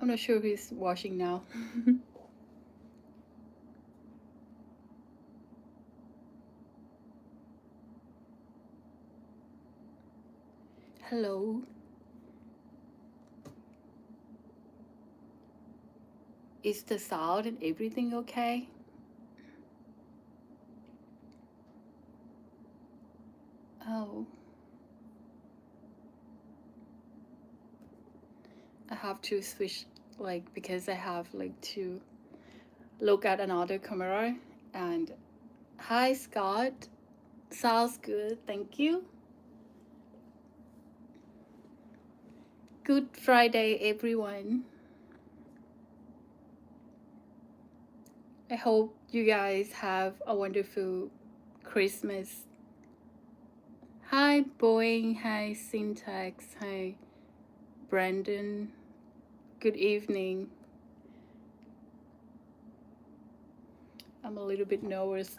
I'm not sure who's watching now. Hello. Is the sound and everything okay? Oh, I have to switch, like, because I have like to look at another camera. And hi, Scott. Sounds good, thank you. Good Friday, everyone. I hope you guys have a wonderful Christmas. Hi, Boeing. Hi, Syntax. Hi, Brandon. Good evening. I'm a little bit nervous.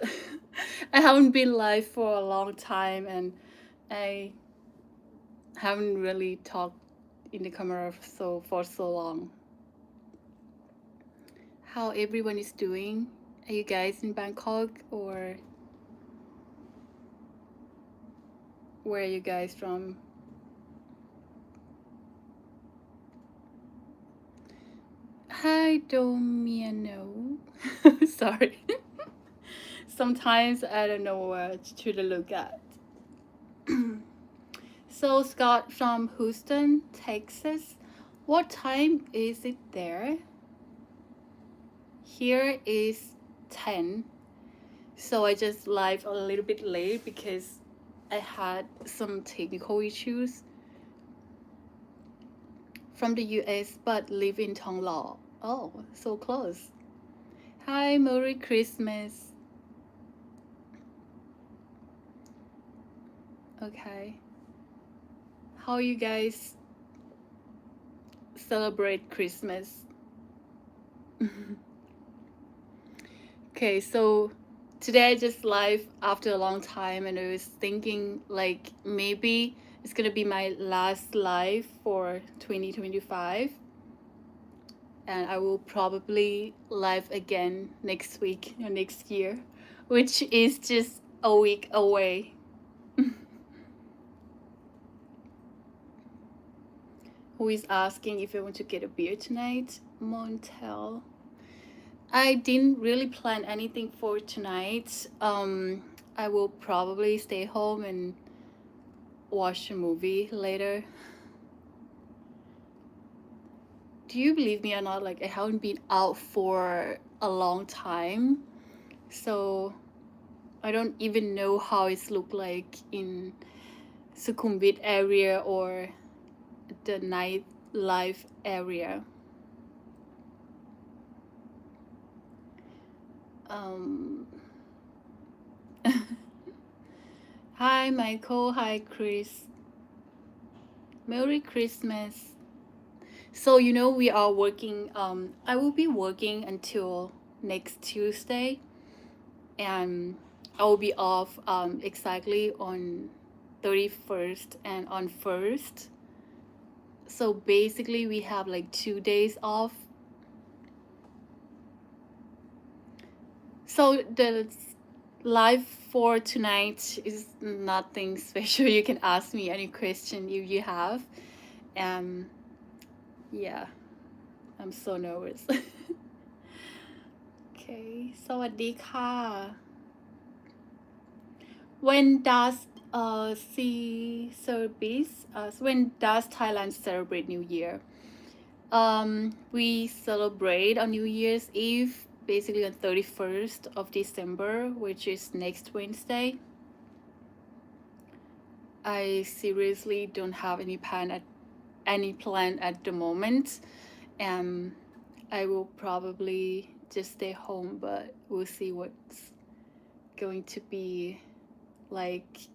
I haven't been live for a long time and I haven't really talked in the camera for so long. How everyone is doing? Are you guys in Bangkok or where are you guys from? Hi, Domiano. Sorry. Sometimes I don't know what to look at. So, Scott from Houston, Texas. What time is it there? Here is 10. So I just live a little bit late because I had some technical issues. From the US but live in Tonglo. Oh, so close. Hi, Merry Christmas. Okay. How you guys celebrate Christmas? Okay, so today I just live after a long time and I was thinking like maybe it's gonna be my last live for 2025 and I will probably live again next week or next year, which is just a week away. Who is asking if I want to get a beer tonight? Montel. I didn't really plan anything for tonight. I will probably stay home and watch a movie later. Do you believe me or not? Like, I haven't been out for a long time, so I don't even know how it's look like in Sukhumvit area or the nightlife area. Hi, Michael. Hi, Chris. Merry Christmas. So, we are working, I will be working until next Tuesday, and I will be off exactly on 31st and on 1st. So basically, we have like 2 days off. So the live for tonight is nothing special. You can ask me any question if you have. Yeah, I'm so nervous. Okay, สวัสดีค่ะ When does when does Thailand celebrate New Year? We celebrate on New Year's Eve basically on 31st of December, which is next Wednesday. I seriously don't have any plan at the moment. I will probably just stay home, but we'll see what's going to be like.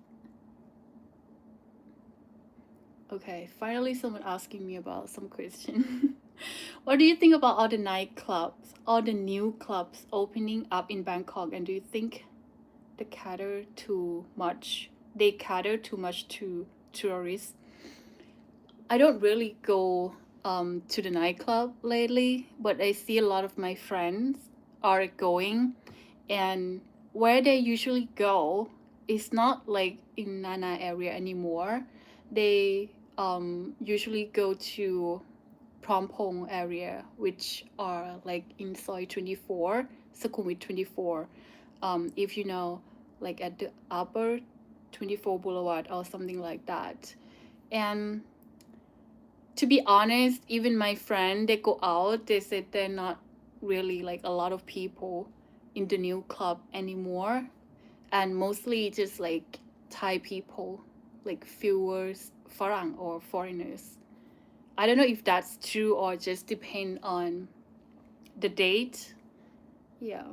Okay, finally someone asking me about some question. What do you think about all the nightclubs, all the new clubs opening up in Bangkok, and do you think they cater too much to tourists? I don't really go to the nightclub lately, but I see a lot of my friends are going, and where they usually go is not like in Nana area anymore. They usually go to Prompong area, which are like in Soy 24, Sukhumvit 24. If you know, like at the upper 24 Boulevard or something like that. And to be honest, even my friend, they go out, they said they're not really like a lot of people in the new club anymore. And mostly just like Thai people, like fewer Farang or foreigners. I don't know if that's true or just depend on the date. Yeah.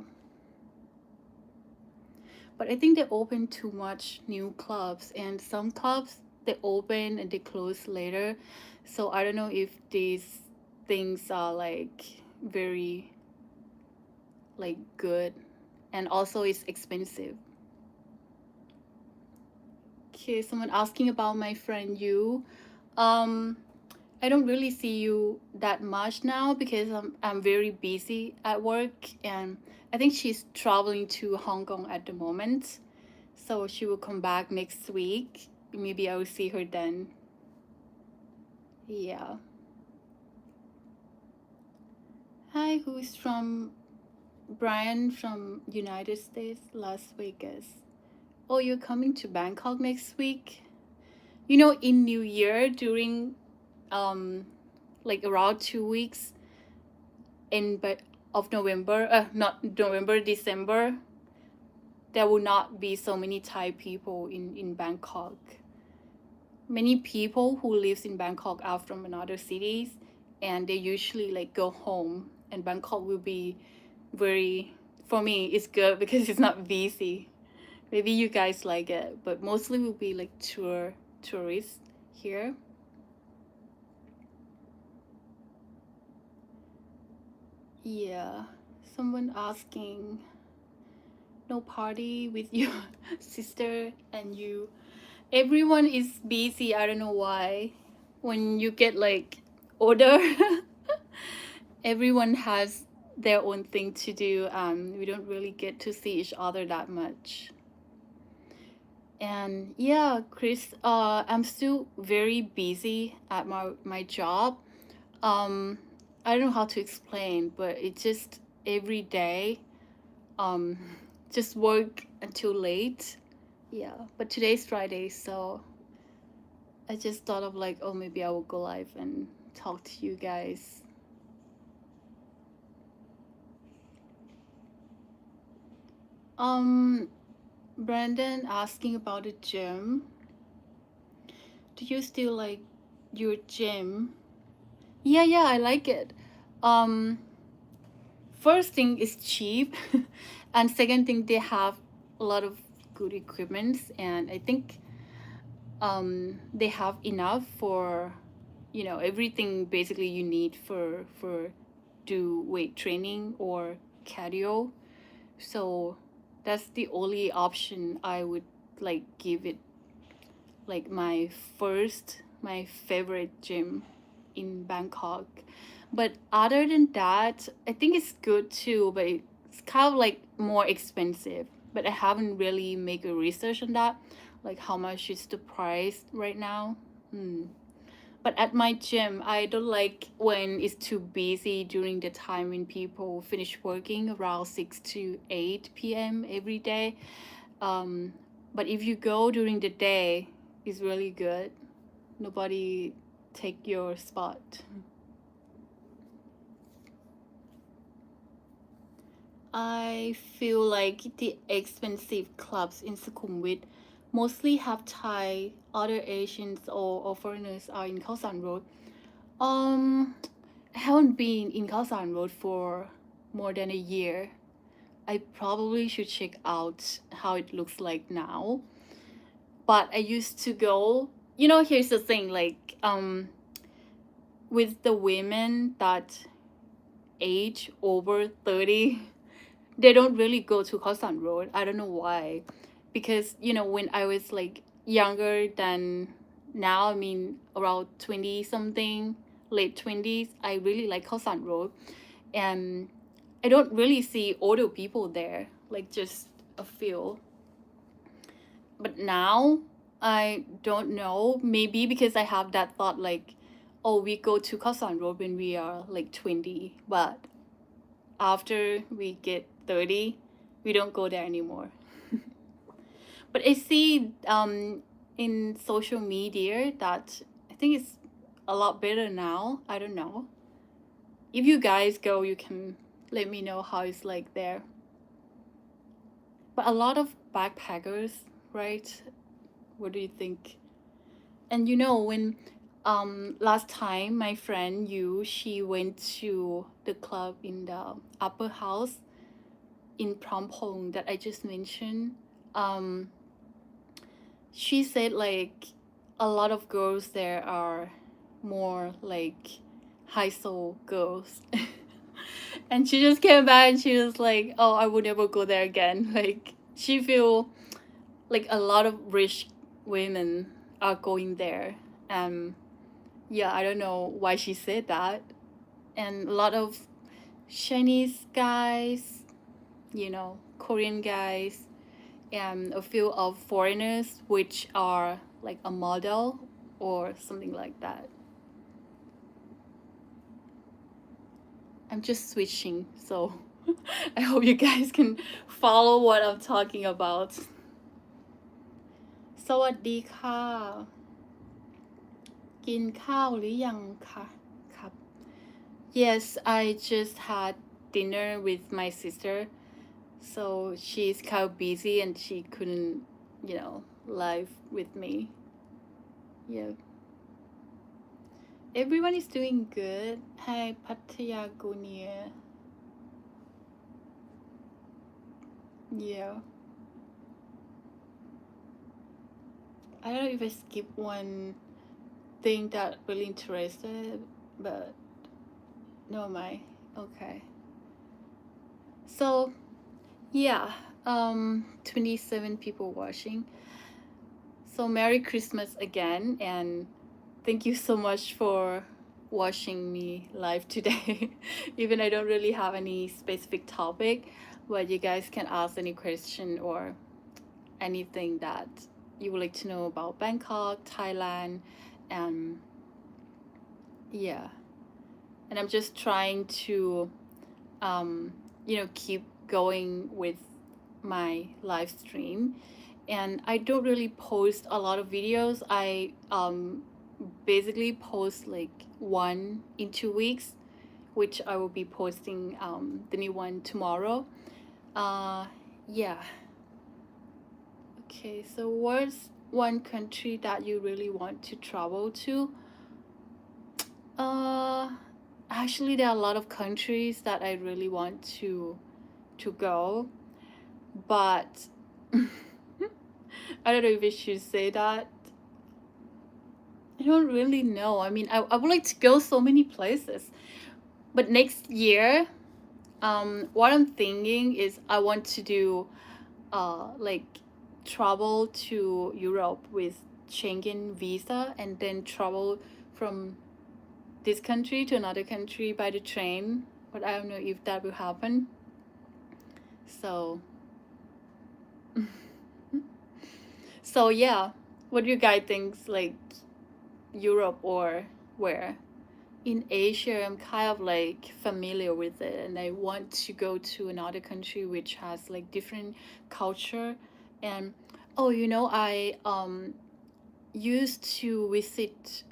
But I think they open too much new clubs, and some clubs they open and they close later. So I don't know if these things are like very like good, and also it's expensive. Okay, someone asking about my friend you. Um, I don't really see you that much now because I'm very busy at work, and I think she's traveling to Hong Kong at the moment. So she will come back next week. Maybe I will see her then. Yeah. Hi, who's from Brian from United States, Las Vegas. Oh, you're coming to Bangkok next week? You know, in New Year during like around 2 weeks in but of November, not November, December, there will not be so many Thai people in Bangkok. Many people who lives in Bangkok are from another cities, and they usually like go home, and Bangkok will be very, for me it's good because it's not busy. Maybe you guys like it, but mostly will be like tourists here. Yeah. Someone asking, no party with your sister and you. Everyone is busy. I don't know why. When you get like older, everyone has their own thing to do. We don't really get to see each other that much. And yeah, Chris, I'm still very busy at my job. Um, I don't know how to explain, but it's just every day, um, just work until late. Yeah, but today's Friday, so I just thought of like, oh, maybe I will go live and talk to you guys. Um, Brandon asking about the gym. Do you still like your gym? Yeah, yeah, I like it. Um, First thing is cheap, and second thing they have a lot of good equipments, and I think they have enough for everything basically you need for do weight training or cardio. So that's the only option I would like give it, like my favorite gym in Bangkok. But other than that, I think it's good too, but it's kind of like more expensive. But I haven't really make a research on that, like how much is the price right now. Hmm. But at my gym, I don't like when it's too busy during the time when people finish working around 6 to 8 p.m. every day. Um, but if you go during the day, it's really good. Nobody take your spot. I feel like the expensive clubs in Sukhumvit mostly have Thai, other Asians or foreigners are in Khao San Road. Um, I haven't been in Khao San Road for more than a year. I probably should check out how it looks like now. But I used to go. Here's the thing, like with the women that age over 30, they don't really go to Khao San Road. I don't know why. Because, when I was, like, younger than now, I mean, around 20 something, late 20s, I really like Khao San Road, and I don't really see older people there, like just a few. But now I don't know, maybe because I have that thought like, oh, we go to Khao San Road when we are like 20, but after we get 30, we don't go there anymore. But I see in social media that I think it's a lot better now. I don't know. If you guys go, you can let me know how it's like there. But a lot of backpackers, right? What do you think? And you know, when last time my friend Yu, she went to the club in the upper house in Prampong that I just mentioned. Um, she said like a lot of girls there are more like high soul girls. And she just came back and she was like, oh, I would never go there again. Like she feel like a lot of rich women are going there. Yeah, I don't know why she said that. And a lot of Chinese guys, you know, Korean guys, and a few of foreigners which are like a model or something like that. I'm just switching, so I hope you guys can follow what I'm talking about. สวัสดีค่ะ กินข้าวหรือยังคะครับ Yes, I just had dinner with my sister, so she's kind of busy and she couldn't, you know, live with me. Yeah. Everyone is doing good. Hi, Pattaya Gunia. Yeah. I don't know if I skip one thing that really interested, but no mind. Okay. So, yeah, 27 people watching. So Merry Christmas again, and thank you so much for watching me live today. Even I don't really have any specific topic, but you guys can ask any question or anything that you would like to know about Bangkok, Thailand, and yeah. And I'm just trying to, you know, keep going with my live stream. And I don't really post a lot of videos. I basically post like one in 2 weeks, which I will be posting the new one tomorrow. Yeah. Okay, so what's one country that you really want to travel to? Actually, there are a lot of countries that I really want to go, but I don't know if I should say that. I don't really know. I mean, I would like to go so many places, but next year, what I'm thinking is I want to do, like, travel to Europe with Schengen visa and then travel from this country to another country by the train. But I don't know if that will happen. So, so yeah, what do you guys think? Like Europe or where? In Asia, I'm kind of like familiar with it, and I want to go to another country which has like different culture. And oh, you know, I used to visit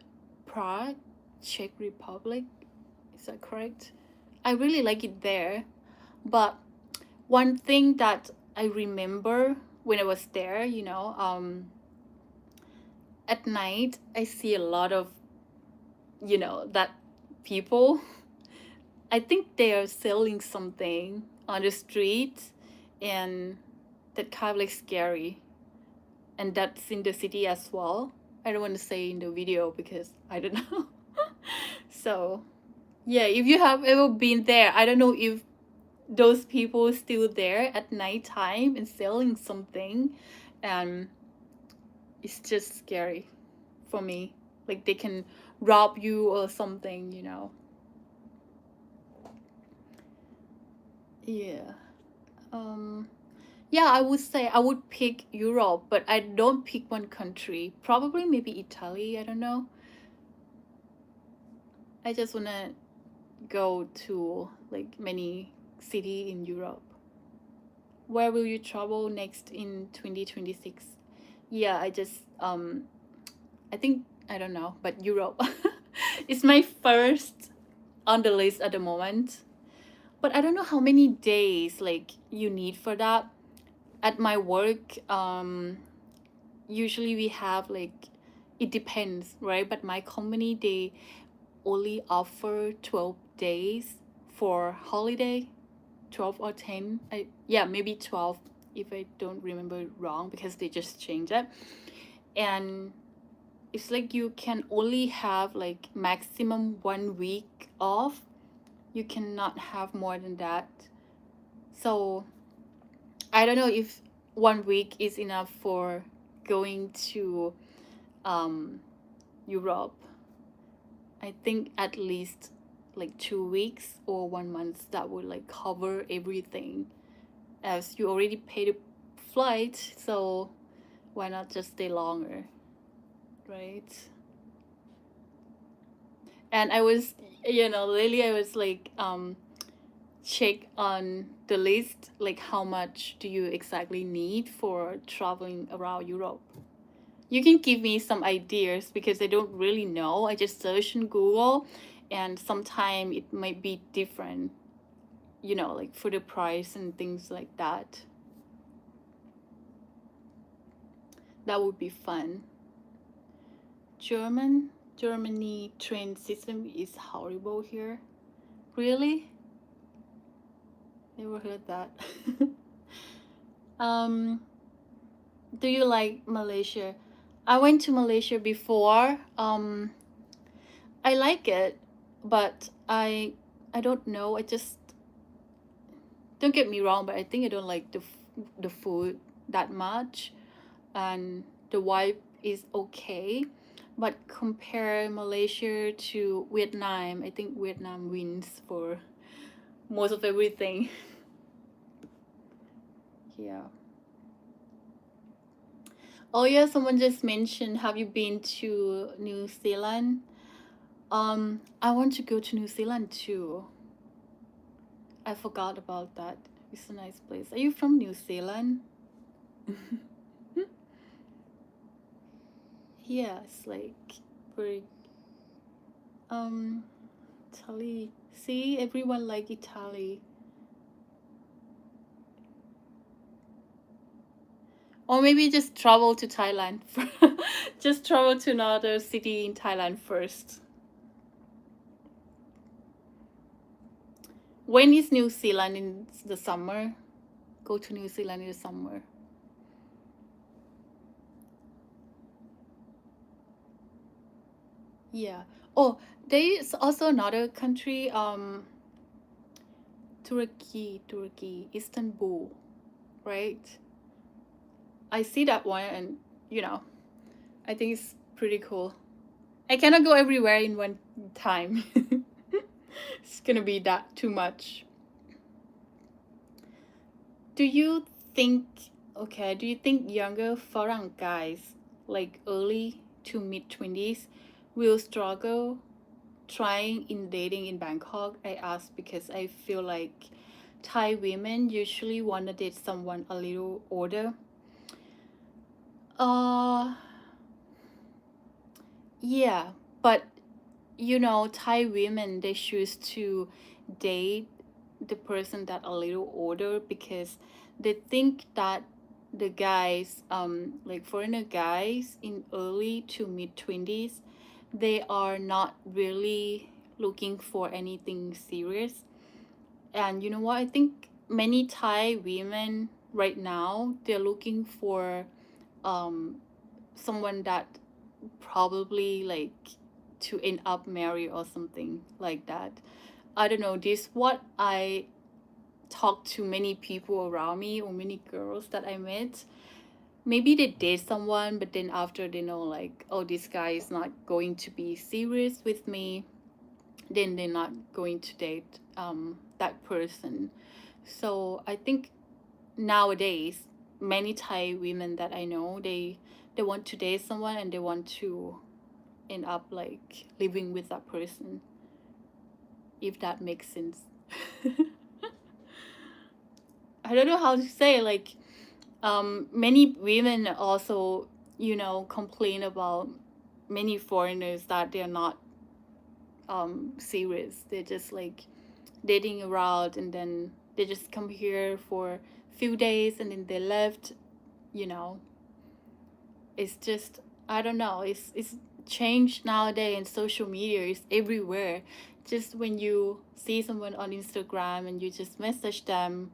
Prague, Czech Republic. Is that correct? I really like it there, but one thing that I remember when I was there, you know, at night I see a lot of, you know, that people, I think they are selling something on the street, and that kind of like scary. And that's in the city as well. I don't want to say in the video because I don't know. So yeah, if you have ever been there, I don't know if those people still there at nighttime and selling something, and it's just scary for me. like they can rob you or something, you know. Yeah. Um, yeah, I would say I would pick Europe, but I don't pick one country. Probably maybe Italy, I don't know. I just wanna go to like many city in Europe. Where will you travel next in 2026? Yeah, I think I don't know, but Europe. It's my first on the list at the moment. But I don't know how many days like you need for that. At my work, usually we have like it depends, right? But my company they only offer 12 days for holiday, 12 or 10. Yeah, maybe 12 if I don't remember wrong because they just changed it. And it's like you can only have like maximum 1 week off. You cannot have more than that. So I don't know if 1 week is enough for going to um, Europe. I think at least like 2 weeks or 1 month that would like cover everything as you already paid a flight, so why not just stay longer, right? And I was, lately I was like check on the list like how much do you exactly need for traveling around Europe. You can give me some ideas because I don't really know. I just search in Google and sometimes it might be different, like for the price and things like that. That would be fun. Germany train system is horrible here. Really? Never heard that. um, do you like Malaysia? I went to Malaysia before. I like it, but I don't know. I just don't get me wrong, but I think I don't like the food that much, and the vibe is okay. But compare Malaysia to Vietnam, I think Vietnam wins for most of everything. Yeah. Oh yeah, someone just mentioned, have you been to New Zealand? I want to go to New Zealand too. I forgot about that. It's a nice place. Are you from New Zealand? Yes, like very Italy. See, everyone like Italy. Or maybe just travel to Thailand. Just travel to another city in Thailand first. When is New Zealand in the summer? Go to New Zealand in the summer. Yeah. Oh, there is also another country, Turkey, Istanbul, right? I see that one and, you know, I think it's pretty cool. I cannot go everywhere in one time. It's gonna be that too much. Do you think, do you think younger foreign guys, like early to mid 20s, will struggle trying in dating in Bangkok? I ask because I feel like Thai women usually want to date someone a little older. Uh, yeah, but Thai women they choose to date the person that a little older because they think that the guys, like foreigner guys in early to mid 20s, they are not really looking for anything serious. And you know what? I think many Thai women right now they're looking for um someone that probably like to end up married or something like that. I don't know. This what I talk to many people around me or many girls that I met. maybe they date someone, but then after they know like, oh, this guy is not going to be serious with me, then they're not going to date that person. So I think nowadays many Thai women that I know, they want to date someone and they want to end up like living with that person, if that makes sense. I don't know how to say, like, many women also, complain about many foreigners that they're not serious. They're just like dating around, and then they just come here for few days and then they left. you know it's just, I don't know, it's changed nowadays, and social media is everywhere. Just when you see someone on Instagram and you just message them,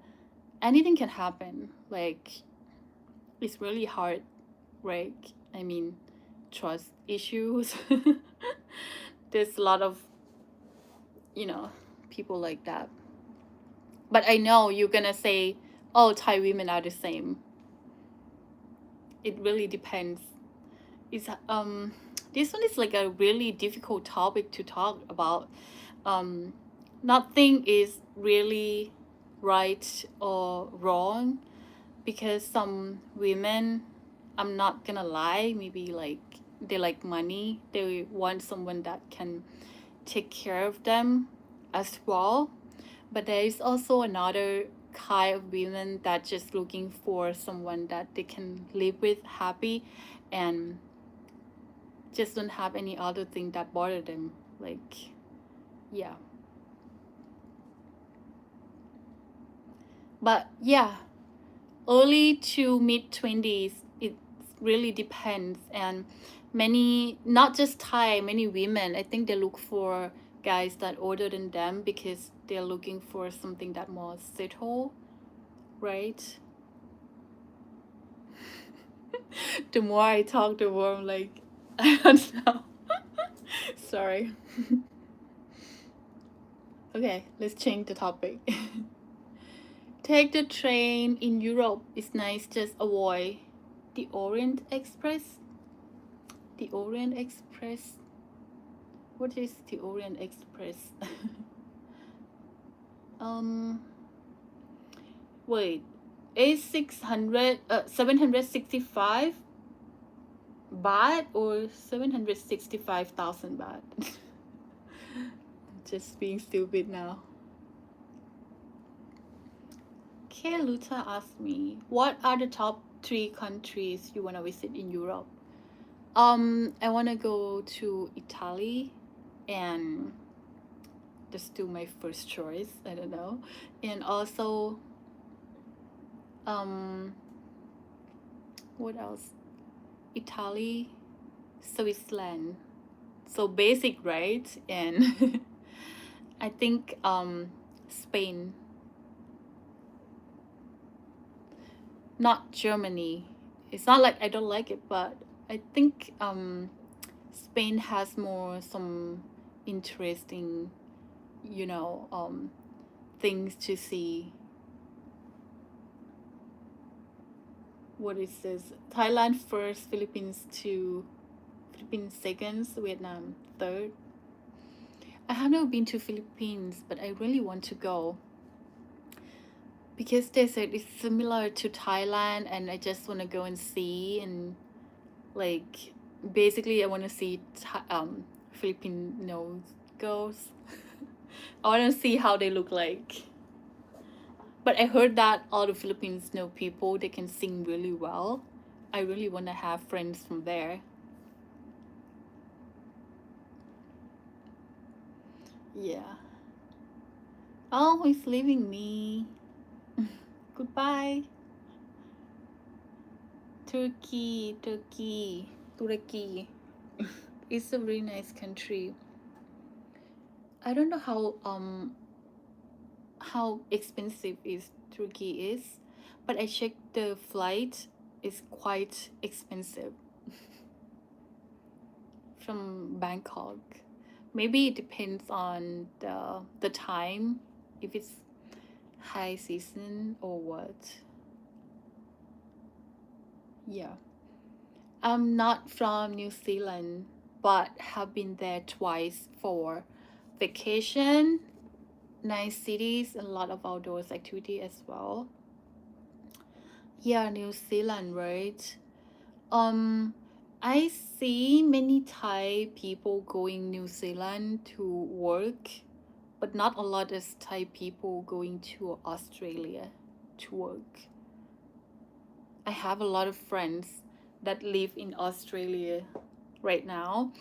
anything can happen. Like, it's really hard, right? I mean, trust issues. There's a lot of, you know people like that. But I know you're gonna say, oh, Thai women are the same. It really depends. It's This one is like a really difficult topic to talk about. um Nothing is really right or wrong, because some women, I'm not gonna lie, maybe like they like money, they want someone that can take care of them as well. But there is also another kind of women that just looking for someone that they can live with happy, and just don't have any other thing that bother them. Like, yeah. But yeah, early to mid 20s, it really depends. And many, not just Thai, many women, I think they look for guys that older than them, because they're looking for something that more settled, right? The more I talk, the more I'm like, I don't know. Sorry. Okay, let's change the topic. Take the train in Europe. It's nice, just avoid the Orient Express. The Orient Express. What is the Orient Express? um Wait. Is 765 baht or 765,000 baht? Just being stupid now. Okay, Luta asked me, what are the top 3 countries you want to visit in Europe? I want to go to Italy, and just do my first choice. I don't know. And also, um, what else? Italy, Switzerland. So basic, right? And I think Spain, not Germany. It's not like I don't like it, but I think Spain has more some interesting, you know, things to see. What is this? Thailand first, Philippines second, Vietnam third. I have never been to Philippines, but I really want to go, because they said it's similar to Thailand, and I just want to go and see, and like, basically I want to see Filipino girls. I want to see how they look like. But I heard that all the Filipino people, they can sing really well. I really want to have friends from there. Yeah. Oh, he's leaving me. Goodbye. Turkey. It's a really nice country. I don't know how expensive is Turkey is, but I checked the flight is quite expensive from Bangkok. Maybe it depends on the time, if it's high season or what. Yeah. I'm not from New Zealand, but have been there twice for vacation, nice cities, and a lot of outdoors activity as well. Yeah, New Zealand, right? Um, I see many Thai people going New Zealand to work, but not a lot as Thai people going to Australia to work. I have a lot of friends that live in Australia right now.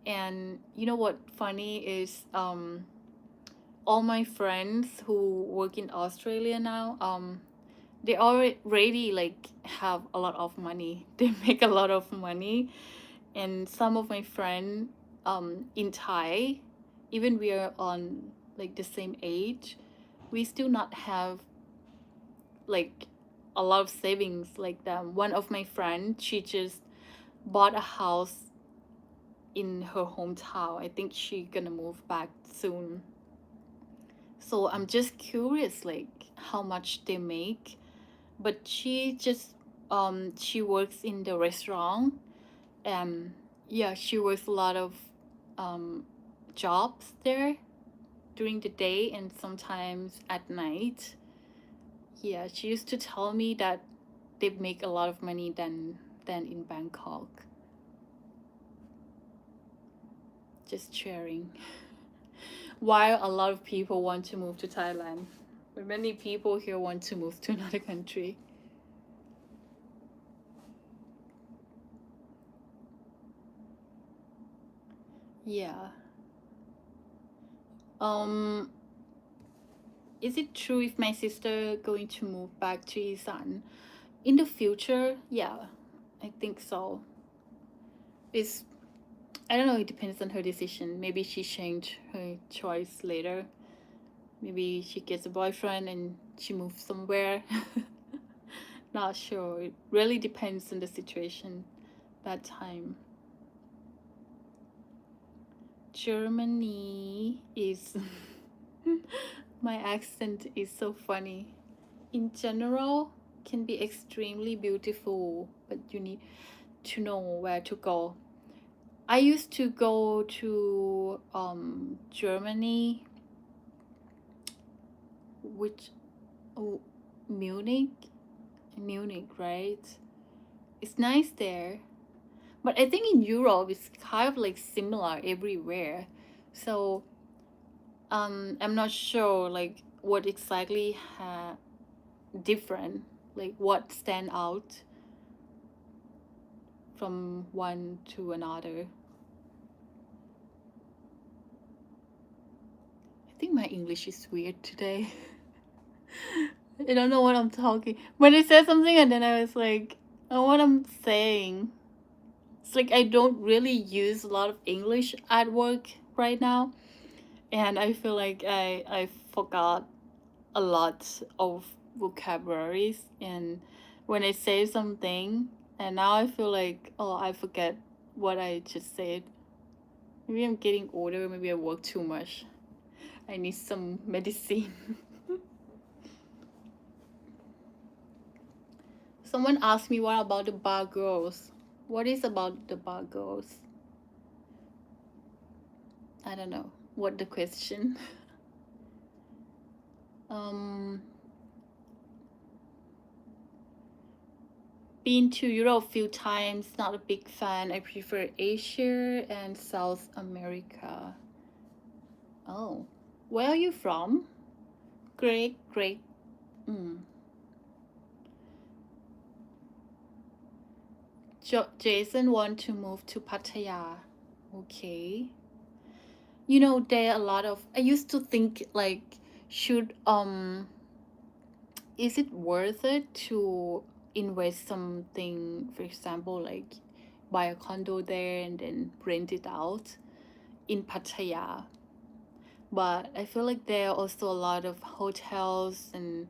And you know what funny is all my friends who work in Australia now, they already like have a lot of money. They make a lot of money. And some of my friends in Thai, even we are on like the same age, we still not have like a lot of savings like them. One of my friends, she just bought a house in her hometown. I think she gonna move back soon. So I'm just curious like how much they make. But she works in the restaurant. Yeah, she works a lot of um jobs there during the day and sometimes at night. Yeah, she used to tell me that they make a lot of money than in Bangkok. Just sharing. Why a lot of people want to move to Thailand, but many people here want to move to another country. Yeah. Um, is it true if my sister going to move back to Isan in the future? Yeah, I think so. It's I don't know. It depends on her decision. Maybe she changed her choice later. Maybe she gets a boyfriend and she moves somewhere. Not sure. It really depends on the situation that time. Germany is my accent is so funny. In general, can be extremely beautiful, but you need to know where to go. I used to go to Germany, which oh, Munich, Munich, right? It's nice there, but I think in Europe it's kind of like similar everywhere. So I'm not sure like what exactly different, like what stand out from one to another. I think my English is weird today. I don't know what I'm talking. When I said something and then I was like, oh, what I'm saying. It's like I don't really use a lot of English at work right now, and I feel like I forgot a lot of vocabularies, and when I say something and now I feel like oh I forget what I just said. Maybe I'm getting older, maybe I work too much. I need some medicine. Someone asked me what about the bar girls. What is about the bar girls? I don't know what the question. um Been to Europe a few times, not a big fan. I prefer Asia and South America. Oh, where are you from? Great, great. Mm. Jason want to move to Pattaya. Okay. You know, there are a lot of. I used to think like, should is it worth it to invest something? For example, like buy a condo there and then rent it out in Pattaya. But I feel like there are also a lot of hotels and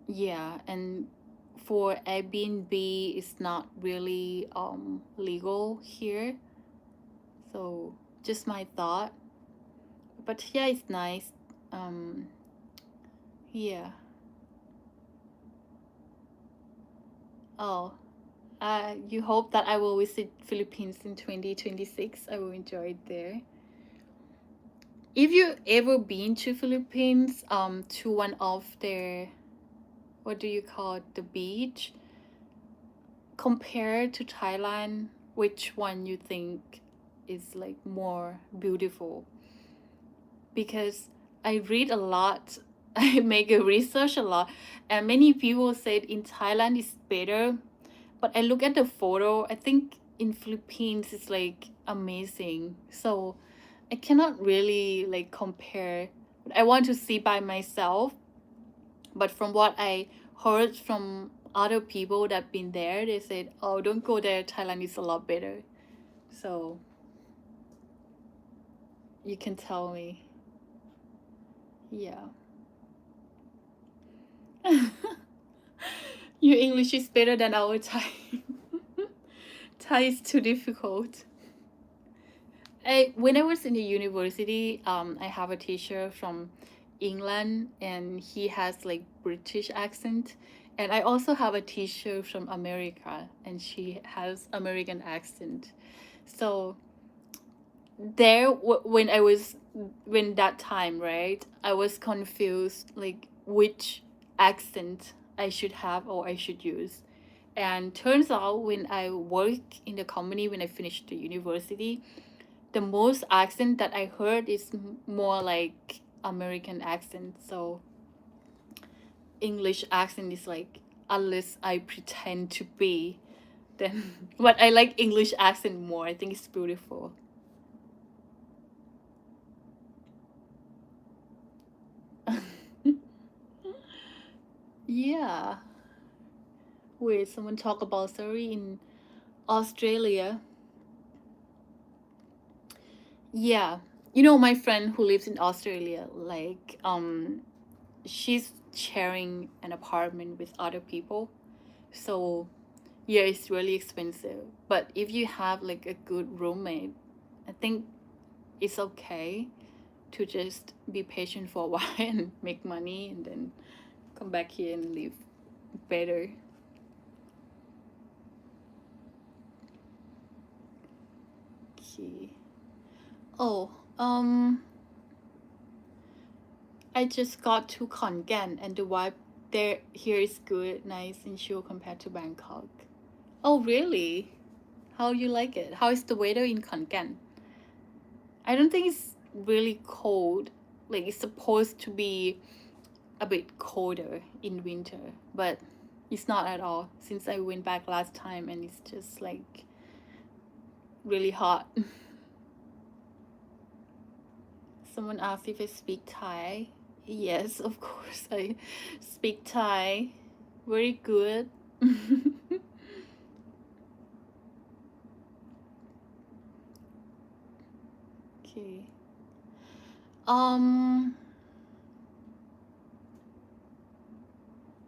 yeah, and for Airbnb it's not really legal here. So just my thought. But yeah, it's nice. Um yeah. Oh, You hope that I will visit Philippines in 2026. I will enjoy it there. If you ever been to Philippines, to one of their, what do you call it, the beach, compared to Thailand, which one you think is like more beautiful? Because I read a lot, I make a research a lot, and many people said in Thailand is better. But I look at the photo, I think in Philippines it's like amazing. So I cannot really like compare. I want to see by myself, but from what I heard from other people that been there, they said, "Oh, don't go there. Thailand is a lot better." So you can tell me. Yeah. Your English is better than our Thai. Thai is too difficult. When I was in the university, I have a teacher from England, and he has like British accent, and I also have a teacher from America, and she has American accent. So there, when that time, right, I was confused like which accent I should have or I should use. And turns out when I work in the company, when I finished the university, the most accent that I heard is more like American accent. So English accent is like, unless I pretend to be, then but I like English accent more. I think it's beautiful. Yeah. Wait, someone talk about sorry in Australia. Yeah. You know my friend who lives in Australia, like she's sharing an apartment with other people. So yeah, it's really expensive. But if you have like a good roommate, I think it's okay to just be patient for a while and make money and then come back here and live better. Okay. Oh, I just got to Khon Kaen and the vibe there here is good, nice and chill compared to Bangkok. Oh, really? How you like it? How is the weather in Khon Kaen? I don't think it's really cold. Like it's supposed to be a bit colder in winter, but it's not at all since I went back last time and it's just like really hot. Someone asked if I speak Thai. Yes, of course I speak Thai. Very good. Okay. Um,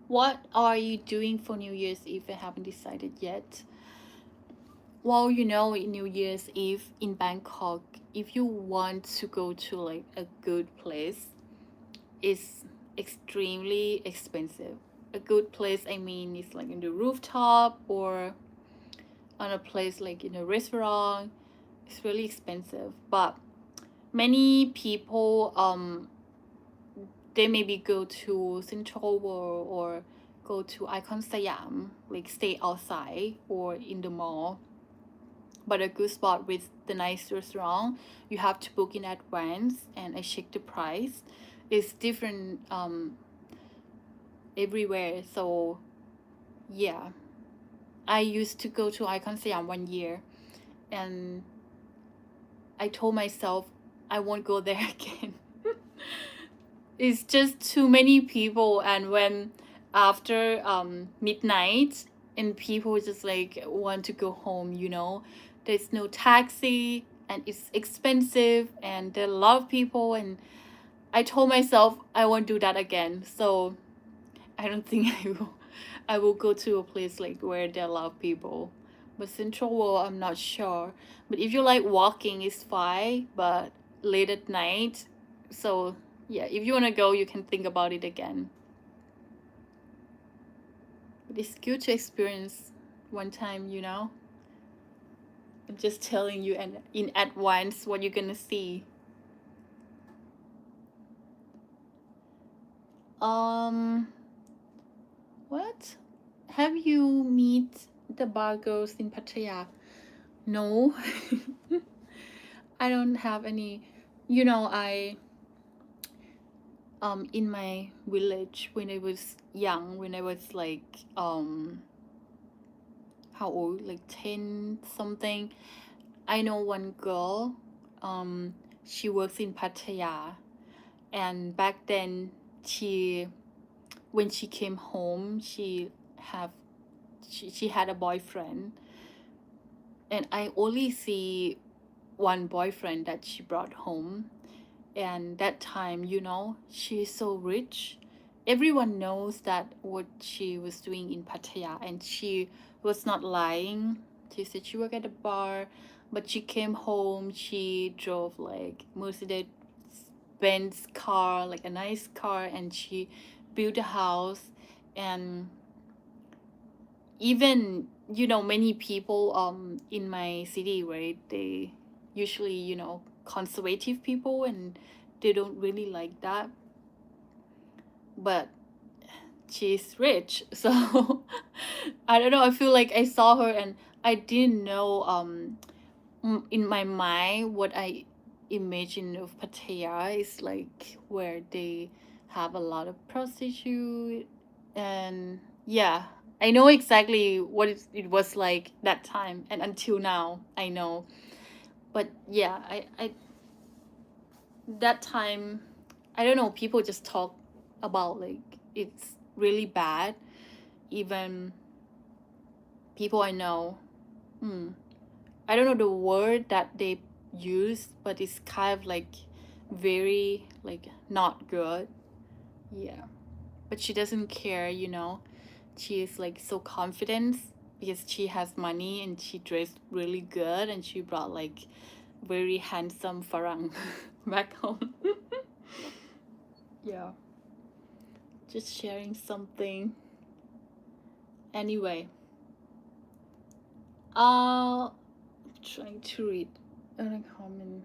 what are you doing for New Year's Eve? I haven't decided yet. Well, you know, in New Year's Eve in Bangkok, if you want to go to like a good place, it's extremely expensive. A good place, I mean, is like in the rooftop or on a place like in a restaurant. It's really expensive. But many people, they maybe go to Central World or go to Icon Siam, like stay outside or in the mall. But a good spot with the nice restaurant, you have to book in advance, and I check the price. It's different everywhere. So yeah, I used to go to Icon Siam 1 year, and I told myself I won't go there again. It's just too many people, and when after midnight and people just like want to go home, you know, there's no taxi and it's expensive and there are a lot of people, and I told myself I won't do that again. So I don't think I will go to a place like where there are a lot of people. But Central World, I'm not sure. But if you like walking, it's fine. But late at night, so yeah, if you wanna go, you can think about it again. But it's good to experience one time, you know. I'm just telling you and in advance what you're gonna see. Um, what? Have you meet the bar girls in Pattaya? No, I don't have any. You know, I in my village when I was young, when I was like how old? Like 10 something. I know one girl. Um, she works in Pattaya, and back then she when she came home have she had a boyfriend, and I only see one boyfriend that she brought home. And that time, you know, she's so rich. Everyone knows that what she was doing in Pattaya, and she was not lying. She said she worked at a bar, but she came home, she drove like Mercedes Benz car, like a nice car, and she built a house. And even, you know, many people in my city, right, they usually, you know, conservative people, and they don't really like that, but she's rich. So I don't know, I feel like I saw her and I didn't know in my mind what I imagine of Pattaya is like where they have a lot of prostitute. And yeah, I know exactly what it was like that time, and until now I know. But yeah, I that time, I don't know, people just talk about like it's really bad. Even people I know, hmm, I don't know the word that they use, but it's kind of like very like not good. Yeah. But she doesn't care, you know. She is like so confident because she has money and she dressed really good and she brought like very handsome farang back home. Yeah. Just sharing something. Anyway, trying to read a comment.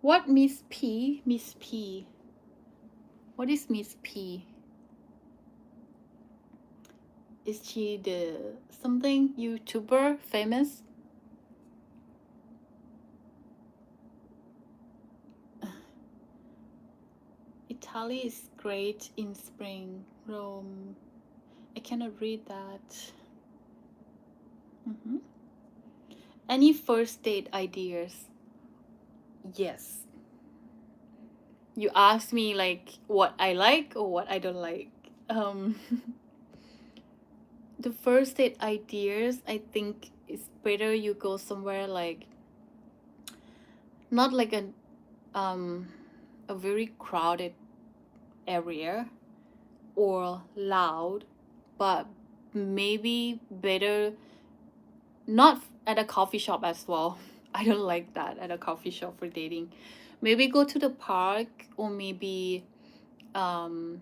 What Miss P? Miss P. What is Miss P? Is she the something YouTuber famous? Italy is great in spring. Rome. I cannot read that. Mm-hmm. Any first date ideas? Yes. You ask me like what I like or what I don't like. Um, the first date ideas, I think it's better you go somewhere like not like um a very crowded area or loud, but maybe better not at a coffee shop as well. I don't like that at a coffee shop for dating. Maybe go to the park, or maybe um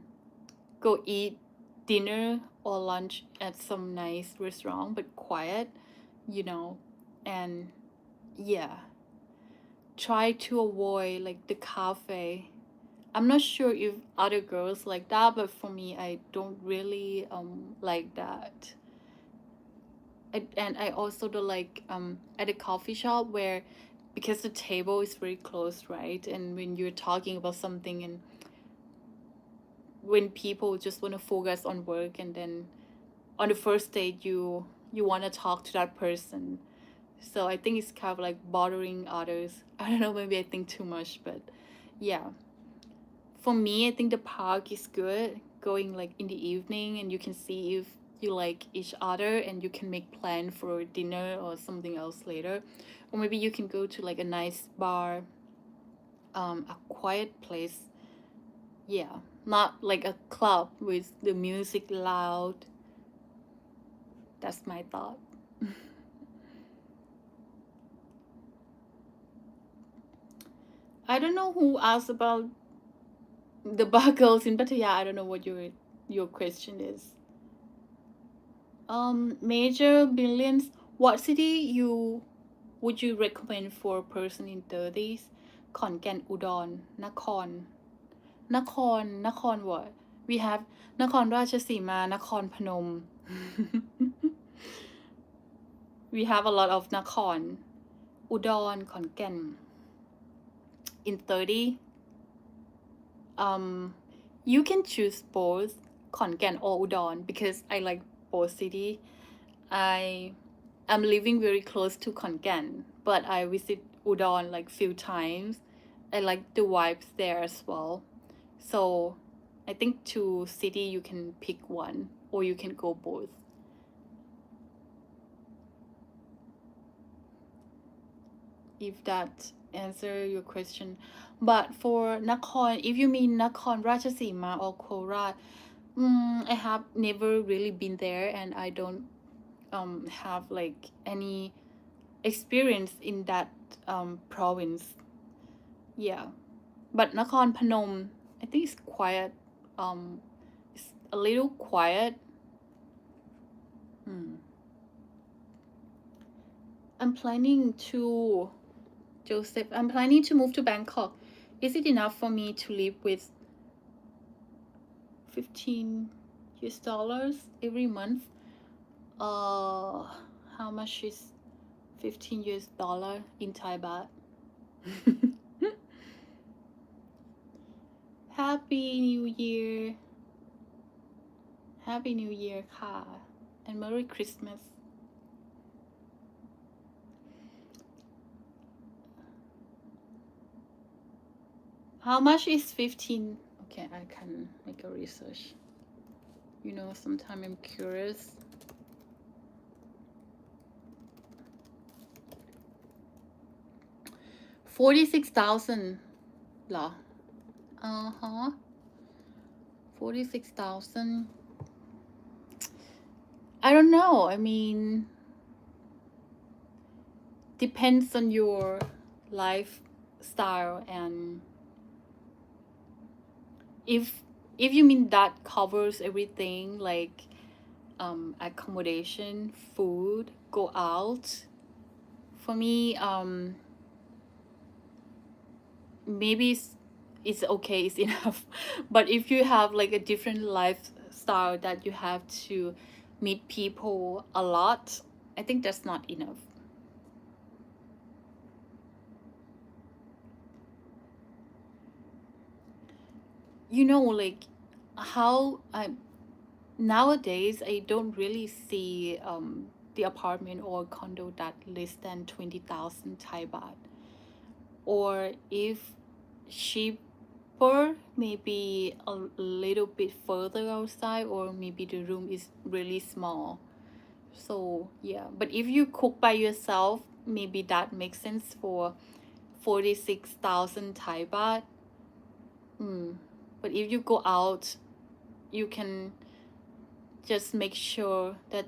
go eat dinner or lunch at some nice restaurant but quiet, you know. And yeah, try to avoid like the cafe. I'm not sure if other girls like that, but for me I don't really like that. And I also don't like at a coffee shop where, because the table is very close, right, and when you're talking about something, and when people just want to focus on work, and then on the first date you want to talk to that person. So I think it's kind of like bothering others. I don't know, maybe I think too much, but yeah, for me I think the park is good, going like in the evening, and you can see if you like each other and you can make plan for dinner or something else later. Or maybe you can go to like a nice bar, a quiet place. Yeah, not like a club with the music loud. That's my thought. I don't know who asked about the bar girls in Pattaya. I don't know what your question is. Major billions. What city would you recommend for a person in 30s? ขอนแก่นอุดรนครนคร what? We have นครราชสีมานครพนม We have a lot of นครอุดรขอนแก่น in 30 you can choose both ขอนแก่น or อุดร because I like both city. I'm living very close to ขอนแก่น but I visit Udon like few times. I like the vibes there as well. So I think two city you can pick one or you can go both. If that answer your question. But for Nakhon, if you mean Nakhon Ratchasima or Korat, I have never really been there and I don't have like any experience in that province. Yeah, but Nakhon Phanom, I think it's quiet. It's a little quiet. I'm planning to Joseph. I'm planning to move to Bangkok. Is it enough for me to live with $15 every month? How much is $15 in Thai baht? Happy New Year. Happy New Year ค่ะ and Merry Christmas. How much is 15? Okay, I can make a research. You know, sometimes I'm curious. $46,000 เหรอ $46,000 I don't know. I mean, depends on your lifestyle and if you mean that covers everything like accommodation, food, go out. For me, maybe it's okay, it's enough. But if you have like a different lifestyle that you have to meet people a lot, I think that's not enough. You know, like how nowadays I don't really see the apartment or condo that less than 20,000 Thai baht, or if cheaper, maybe a little bit further outside, or maybe the room is really small. So yeah, but if you cook by yourself, maybe that makes sense for 46,000 Thai baht. But if you go out, you can just make sure that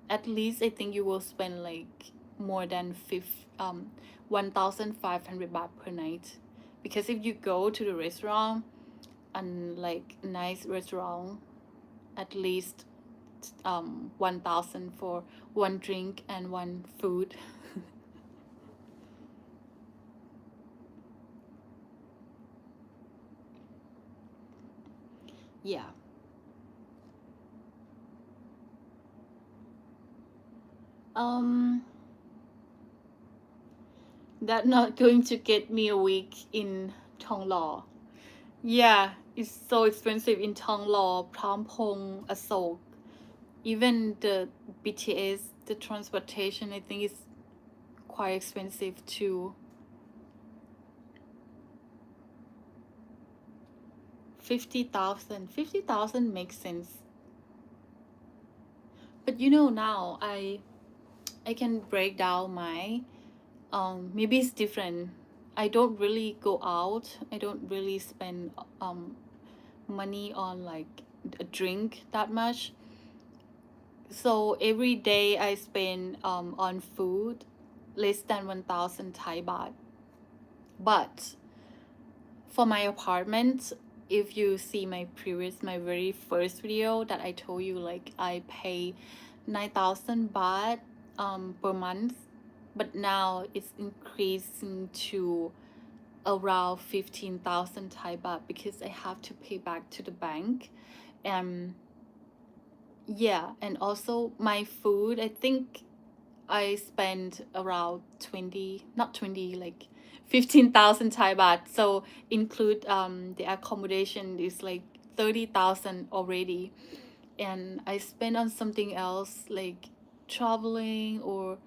at least I think you will spend like more than 1,500 baht per night. Because if you go to the restaurant and like nice restaurant, at least 1,000 for one drink and one food. Yeah. That not going to get me a week in Thonglo. Yeah, it's so expensive in Thonglo, Prampong, Asok. Even the BTS, the transportation, I think is quite expensive too. 50,000 makes sense. But you know, now I can break down my maybe it's different. I don't really go out. I don't really spend money on like a drink that much. So every day I spend on food less than 1,000 Thai baht. But for my apartment, if you see my very first video that I told you, like I pay 9,000 baht per month, but now it's increasing to around 15,000 Thai baht because I have to pay back to the bank. And yeah, and also my food, I think I spend around 20, not 20, like 15,000 Thai baht. So include the accommodation is like 30,000 already. And I spend on something else like traveling or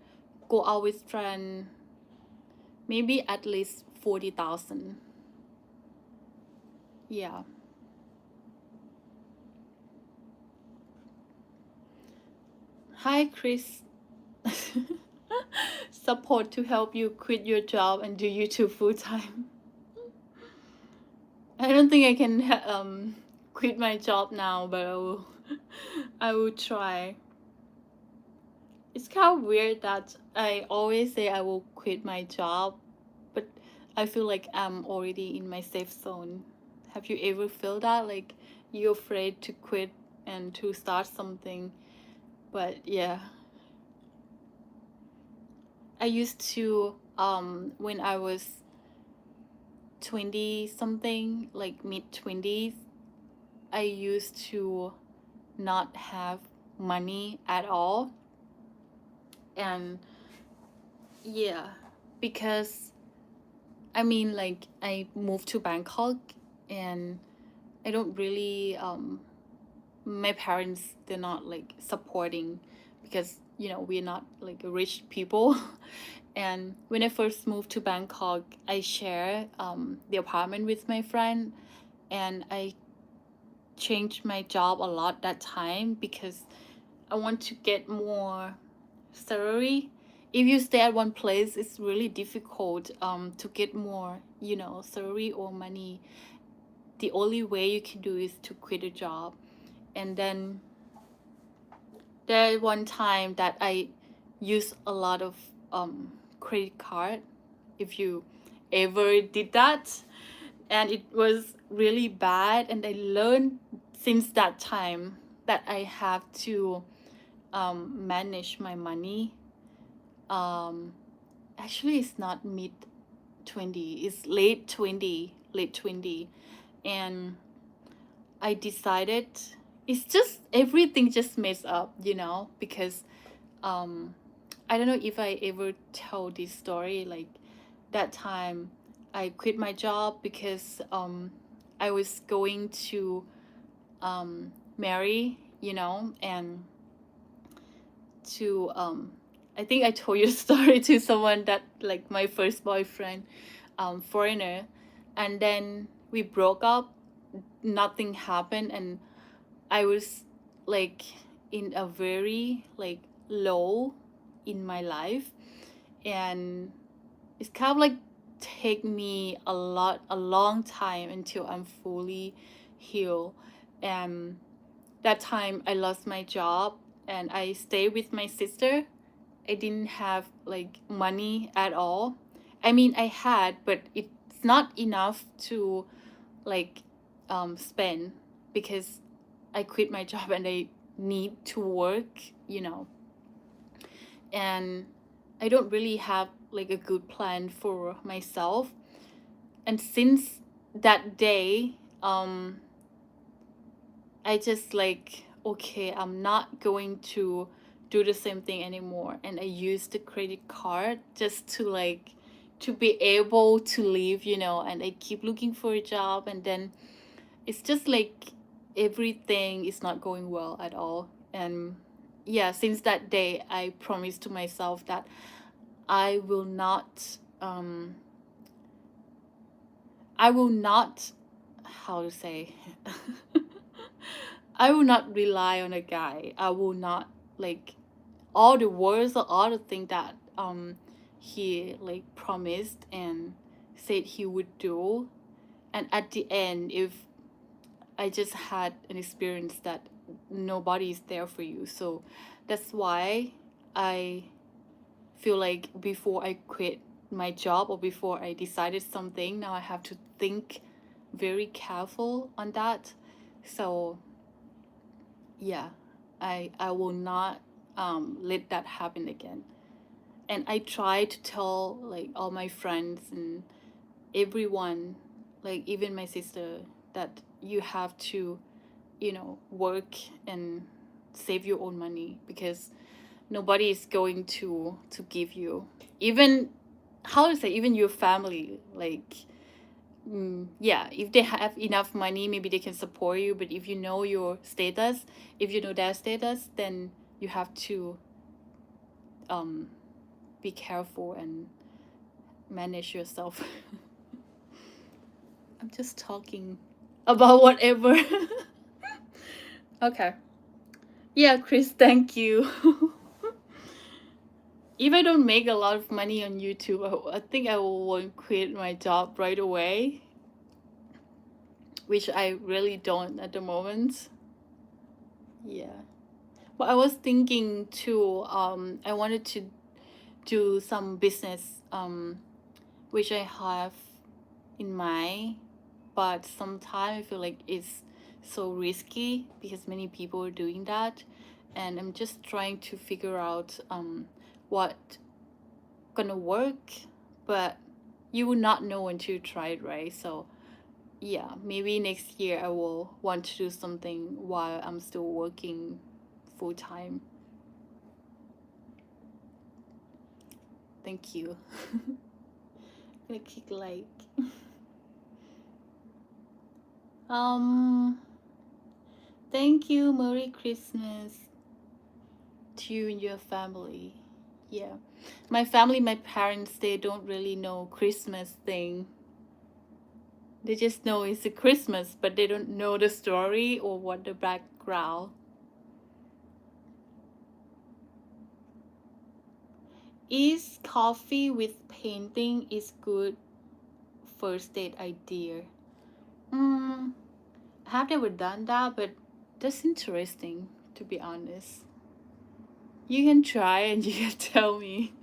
go out with friend, maybe at least 40,000. Yeah. Hi, Chris. Support to help you quit your job and do YouTube full time. I don't think I can quit my job now, but I will try. It's kind of weird that I always say I will quit my job, but I feel like I'm already in my safe zone. Have you ever felt that? Like you're afraid to quit and to start something. But yeah. I used to when I was 20 something, like mid 20s, I used to not have money at all. And yeah, because I mean, like I moved to Bangkok and I don't really my parents, they're not like supporting because we're not like rich people. And when I first moved to Bangkok, I share the apartment with my friend, and I changed my job a lot that time because I want to get more salary. If you stay at one place, it's really difficult to get more, salary or money. The only way you can do is to quit a job. And then there one time that I used a lot of credit card. If you ever did that, and it was really bad, and I learned since that time that I have to manage my money. um Actually it's not mid 20, it's late 20. And I decided, it's just everything just messed up, because I don't know if I ever told this story. Like that time I quit my job because I was going to marry, and to I think I told you the story to someone that like my first boyfriend, foreigner, and then we broke up. Nothing happened, and I was like in a very like low in my life. And it's kind of like take me a long time until I'm fully healed. And that time I lost my job and I stayed with my sister. I didn't have like money at all. I mean, I had, but it's not enough to like spend because I quit my job and I need to work, and I don't really have like a good plan for myself. And since that day, I just like, okay, I'm not going to do the same thing anymore. And I use the credit card just to like to be able to live, and I keep looking for a job, and then it's just like everything is not going well at all. And yeah, since that day I promised to myself that I will not I will not, how to say, I will not rely on a guy. I will not like all the words or all the things that he like promised and said he would do. And at the end, if I just had an experience that nobody is there for you. So that's why I feel like before I quit my job or before I decided something, now I have to think very careful on that. So yeah, I will not let that happen again. And I try to tell like all my friends and everyone, like even my sister, that you have to, work and save your own money, because nobody is going to give you, even, how to say, even your family, like, yeah, if they have enough money, maybe they can support you, but if you know your status, if you know their status, then you have to um be careful and manage yourself. I'm just talking about whatever. Okay. Yeah, Chris, thank you. If I don't make a lot of money on YouTube, I think I won't quit my job right away, which I really don't at the moment. Yeah. But I was thinking too, I wanted to do some business, which I have in mind, but sometimes I feel like it's so risky because many people are doing that, and I'm just trying to figure out what gonna work, but you will not know until you try it, right? So yeah, maybe next year I will want to do something while I'm still working full time. Thank you. Gonna click like. um Thank you. Merry Christmas to you and your family. Yeah. My family, my parents, they don't really know Christmas thing. They just know it's a Christmas, but they don't know the story or what the background. Is coffee with painting is good first date idea? I have never done that, but that's interesting, to be honest. You can try and you can tell me.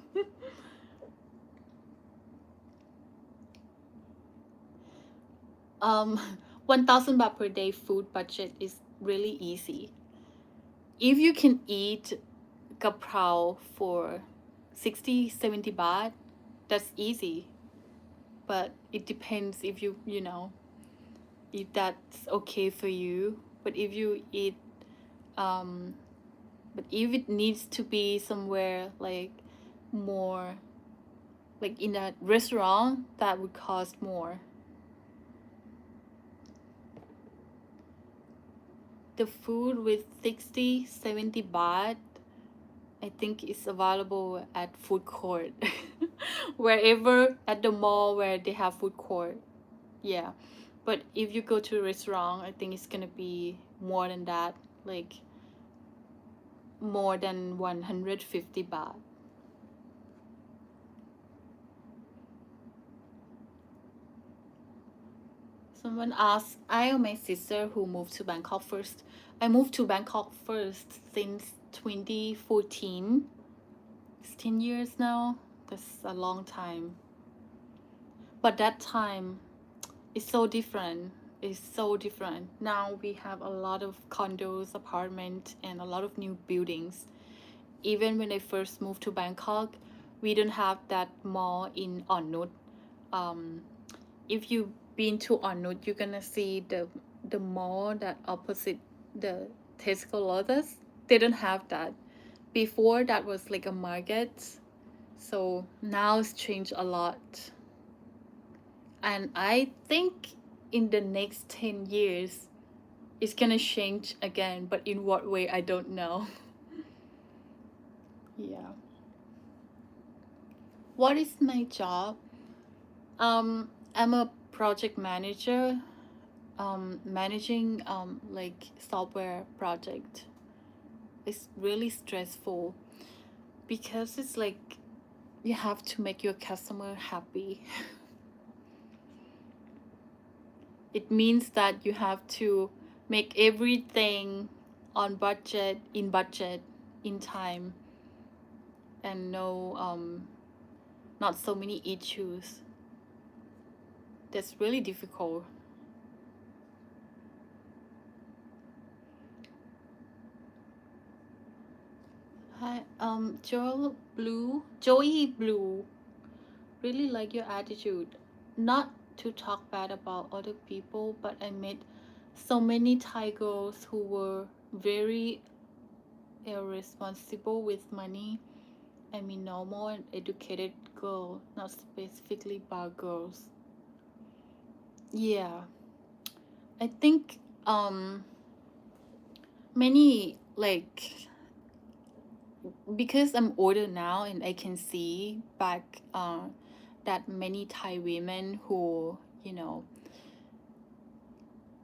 1,000 baht per day food budget is really easy. If you can eat kaprao for 60, 70 baht, that's easy. But it depends if if that's okay for you. But if you eat, um, but if it needs to be somewhere like more, like in a restaurant, that would cost more. The food with 60, 70 baht, I think is available at food court. Wherever at the mall where they have food court. Yeah. But if you go to a restaurant, I think it's gonna be more than that. Like more than 150 baht. Someone asked, I or my sister who moved to Bangkok first. I moved to Bangkok first since 2014. It's 10 years now. That's a long time. But that time, it's so different. It's so different. Now we have a lot of condos, apartments, and a lot of new buildings. Even when I first moved to Bangkok, we don't have that mall in Onut. Um, if you've been to Onut, you're gonna see the mall that opposite the Tesco Lotus. They don't have that. Before that was like a market. So now it's changed a lot. And I think in the next 10 years, it's gonna change again, but in what way, I don't know. Yeah. What is my job? I'm a project manager, managing like software project. It's really stressful because it's like you have to make your customer happy. It means that you have to make everything on budget, in time, and no not so many issues. That's really difficult. Hi, Joey Blue. Really like your attitude. Not to talk bad about other people, but I met so many Thai girls who were very irresponsible with money. I mean, normal and educated girl, not specifically bar girls. Yeah, I think many like because I'm older now and I can see back that many Thai women who, you know,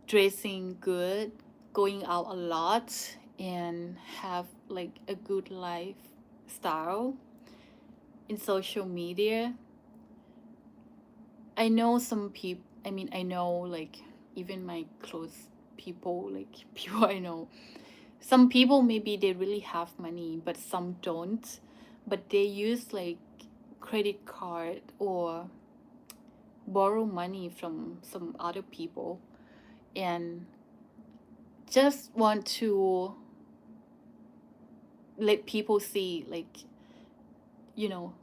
dressing good, going out a lot, and have like a good lifestyle in social media. I know some people, I mean, I know like even my close people, like people I know, some people maybe they really have money, but some don't. But they use like credit card or borrow money from some other people and just want to let people see like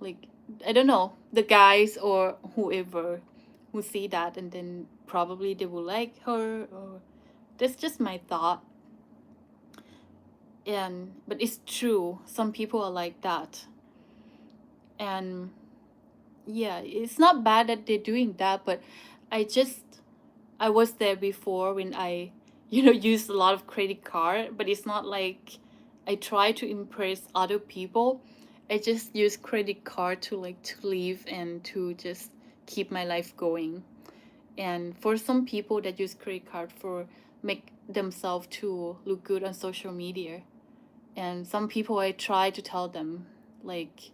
like I don't know, the guys or whoever who see that, and then probably they will like her, or that's just my thought. And but it's true, some people are like that. And yeah, it's not bad that they're doing that, but I just I was there before when I used a lot of credit card, but it's not like I try to impress other people. I just use credit card to like to live and to just keep my life going. And for some people that use credit card for make themselves to look good on social media. And some people I try to tell them like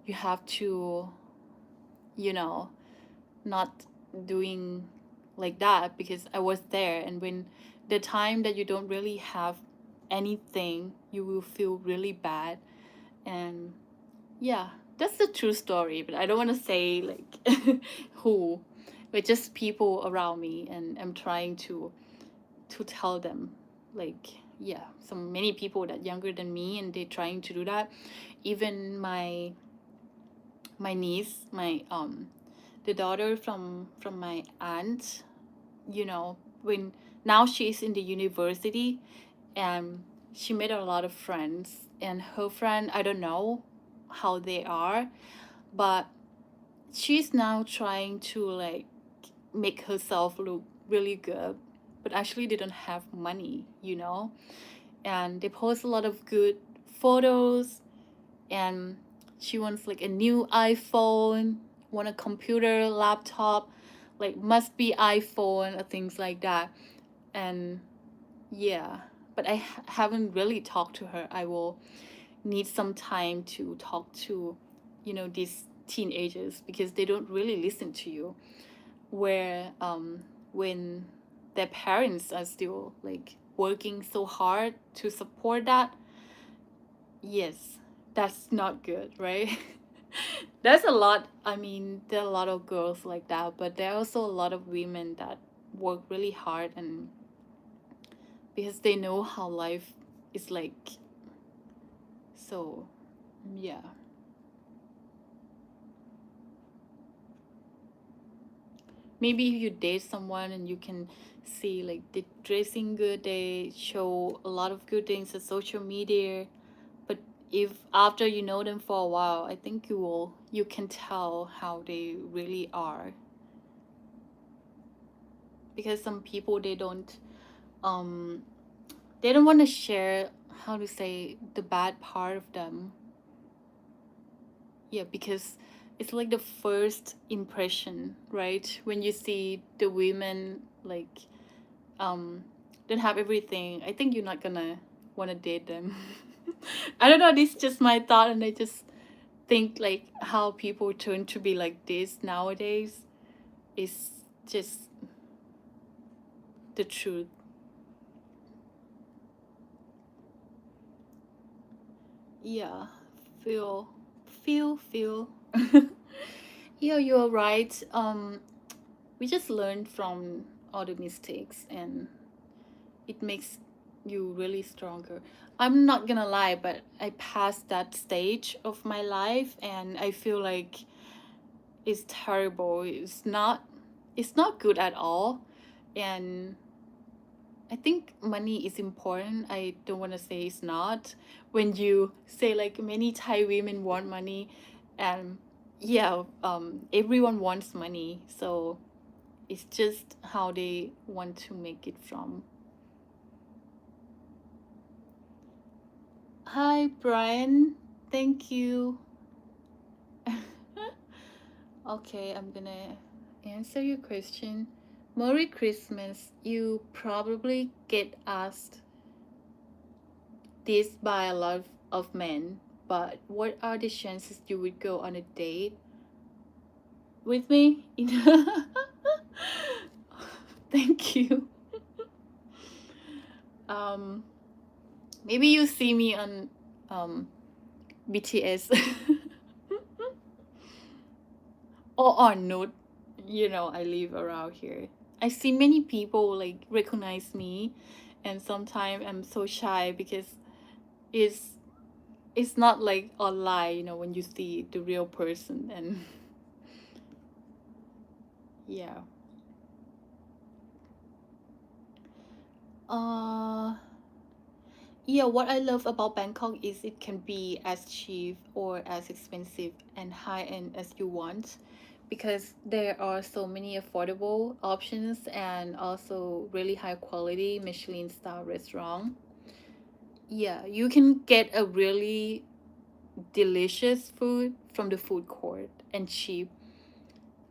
you have to, you know, not doing like that, because I was there. And when the time that you don't really have anything, you will feel really bad. And yeah, that's the true story, but I don't want to say like who, but just people around me, and I'm trying to tell them like yeah, so many people that younger than me and they're trying to do that. Even my niece, my the daughter from my aunt, when now she's in the university, and she made a lot of friends, and her friend, I don't know how they are, but she's now trying to like make herself look really good, but actually they don't have money. And they post a lot of good photos, and she wants like a new iPhone, want a computer, laptop, like must be iPhone or things like that. And yeah, but I haven't really talked to her. I will need some time to talk to, these teenagers, because they don't really listen to you. Where when their parents are still like working so hard to support that, yes, that's not good, right? There's a lot, I mean, there are a lot of girls like that, but there are also a lot of women that work really hard, and because they know how life is like. So, yeah. Maybe if you date someone and you can see like they dressing good, they show a lot of good things on social media, but if after you know them for a while, I think you can tell how they really are. Because some people um they don't want to share, how to say, the bad part of them. Yeah, because it's like the first impression, right? When you see the women like um don't have everything, I think you're not gonna want to date them. I don't know, this is just my thought, and I just think like how people turn to be like this nowadays is just the truth. Yeah, feel, feel. Yeah, you're right. We just learn from all the mistakes, and it makes you really stronger. I'm not gonna lie, but I passed that stage of my life and I feel like it's terrible. It's not good at all. And I think money is important. I don't want to say it's not. When you say like many Thai women want money, and yeah, everyone wants money. So it's just how they want to make it from. Hi, Brian. Thank you. Okay, I'm gonna answer your question. Merry Christmas. You probably get asked this by a lot of men, but what are the chances you would go on a date with me? Thank you. Um, Maybe you see me on BTS or on Note. You know, I live around here. I see many people like recognize me, and sometimes I'm so shy because it's it's not like online, you know, when you see the real person and yeah. Uh yeah, what I love about Bangkok is it can be as cheap or as expensive and high end as you want because there are so many affordable options and also really high quality Michelin star restaurant. Yeah, you can get a really delicious food from the food court and cheap.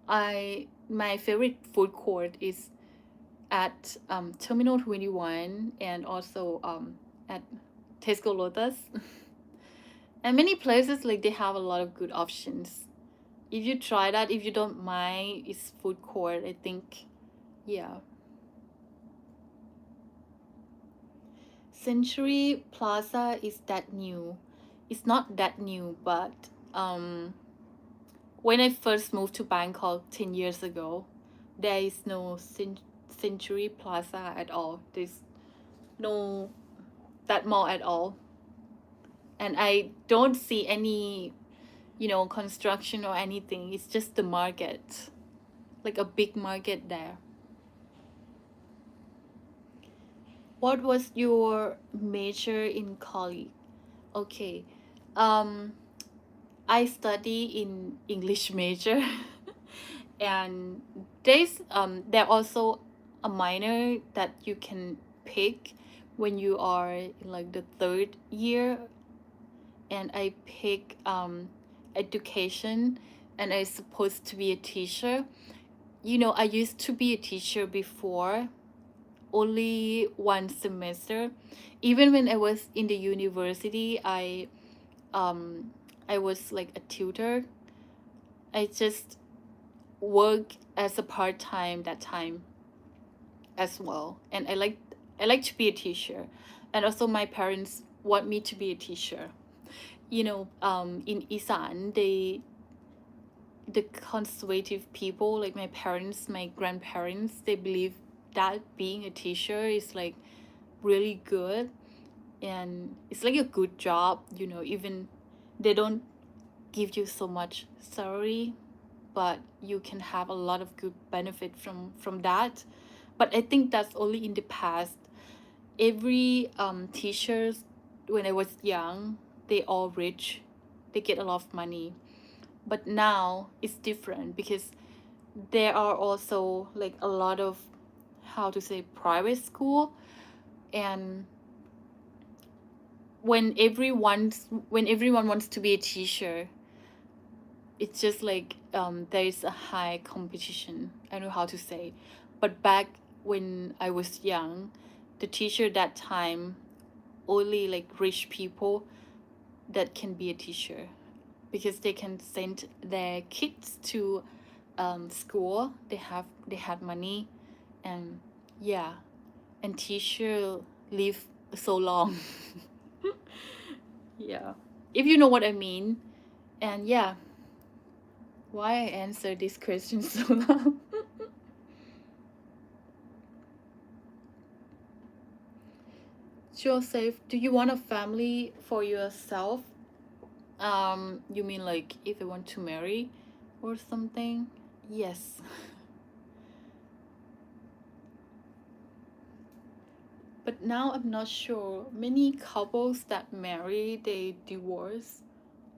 I my favorite food court is at Terminal 21 and also at Tesco Lotus. And many places like they have a lot of good options. If you try that, if you don't mind, it's food court. I think, yeah. Century Plaza is that new. It's not that new, but um, when I first moved to Bangkok 10 years ago, there is no Century Plaza at all. There's no that mall at all, and I don't see any, you know, construction or anything. It's just the market, like a big market there. What was your major in college? Okay. Um, I study in English major and there also a minor that you can pick when you are in like the third year and I pick education and I supposed to be a teacher. You know, I used to be a teacher before only one semester. Even when I was in the university, um I was like a tutor. I just work as a part-time that time as well. And I like to be a teacher. And also my parents want me to be a teacher. You know, in Isan, the conservative people like my parents, my grandparents, they believe that being a teacher is like really good and it's like a good job, you know, even they don't give you so much salary, but you can have a lot of good benefit from that. But I think that's only in the past. Every teachers when I was young, they all rich, they get a lot of money. But now it's different because there are also like a lot of, how to say, private school. And when everyone wants to be a teacher, it's just like there is a high competition. I don't know how to say, but back when I was young, the teacher that time, only like rich people that can be a teacher because they can send their kids to school. They had money, and yeah, and teacher live so long. Yeah, if you know what I mean. And yeah, why I answer this question so long? Joseph, do you want a family for yourself? You mean like if you want to marry or something? Yes. But now I'm not sure. Many couples that marry, they divorce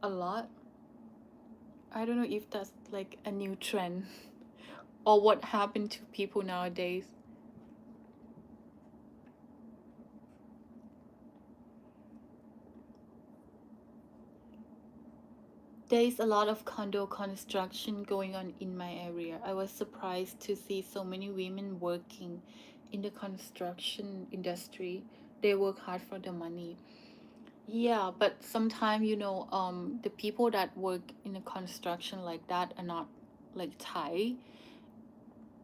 a lot. I don't know if that's like a new trend or what happened to people nowadays. There is a lot of condo construction going on in my area. I was surprised to see so many women working in the construction industry. They work hard for the money. Yeah, but sometimes, the people that work in the construction like that are not like Thai.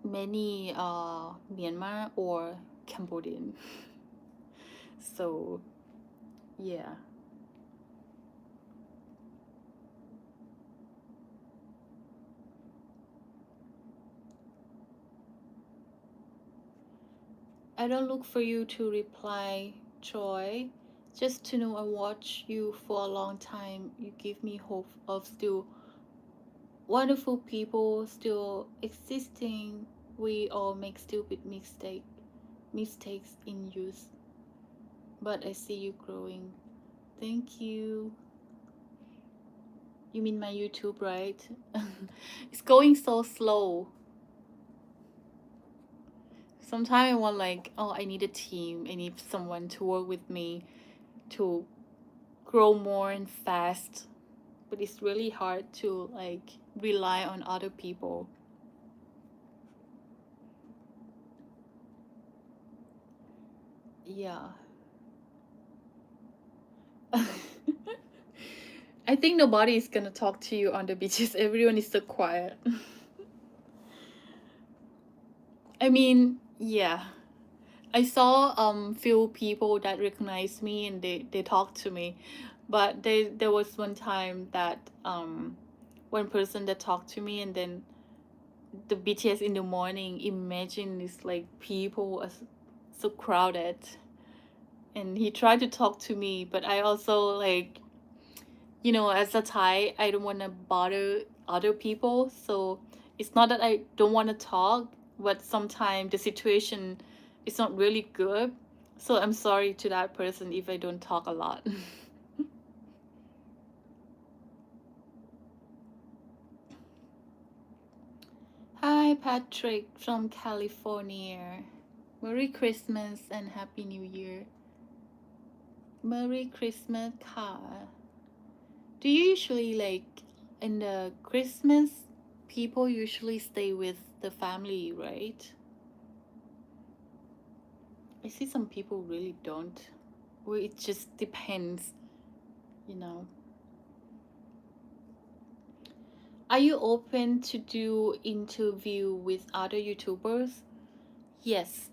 Many Myanmar or Cambodian. So, yeah. I don't look for you to reply, Troy. Just to know I watch you for a long time. You give me hope of still wonderful people still existing. We all make stupid mistakes in use. But I see you growing. Thank you. You mean my YouTube, right? It's going so slow. Sometimes I want like, oh, I need a team. I need someone to work with me to grow more and fast. But it's really hard to like rely on other people. Yeah. I think nobody is gonna talk to you on the beaches. Everyone is so quiet. I mean, yeah. I saw few people that recognized me and they talked to me. But there was one time that one person that talked to me, and then the BTS in the morning, imagine it's like people are so crowded, and he tried to talk to me, but I also like, as a Thai, I don't want to bother other people. So it's not that I don't want to talk, but sometimes the situation is not really good. So I'm sorry to that person if I don't talk a lot. Hi, Patrick from California. Merry Christmas and Happy New Year. Merry Christmas, car. Do you usually like in the Christmas, people usually stay with the family, right? I see some people really don't. Or it just depends, you know. Are you open to do interview with other YouTubers? Yes,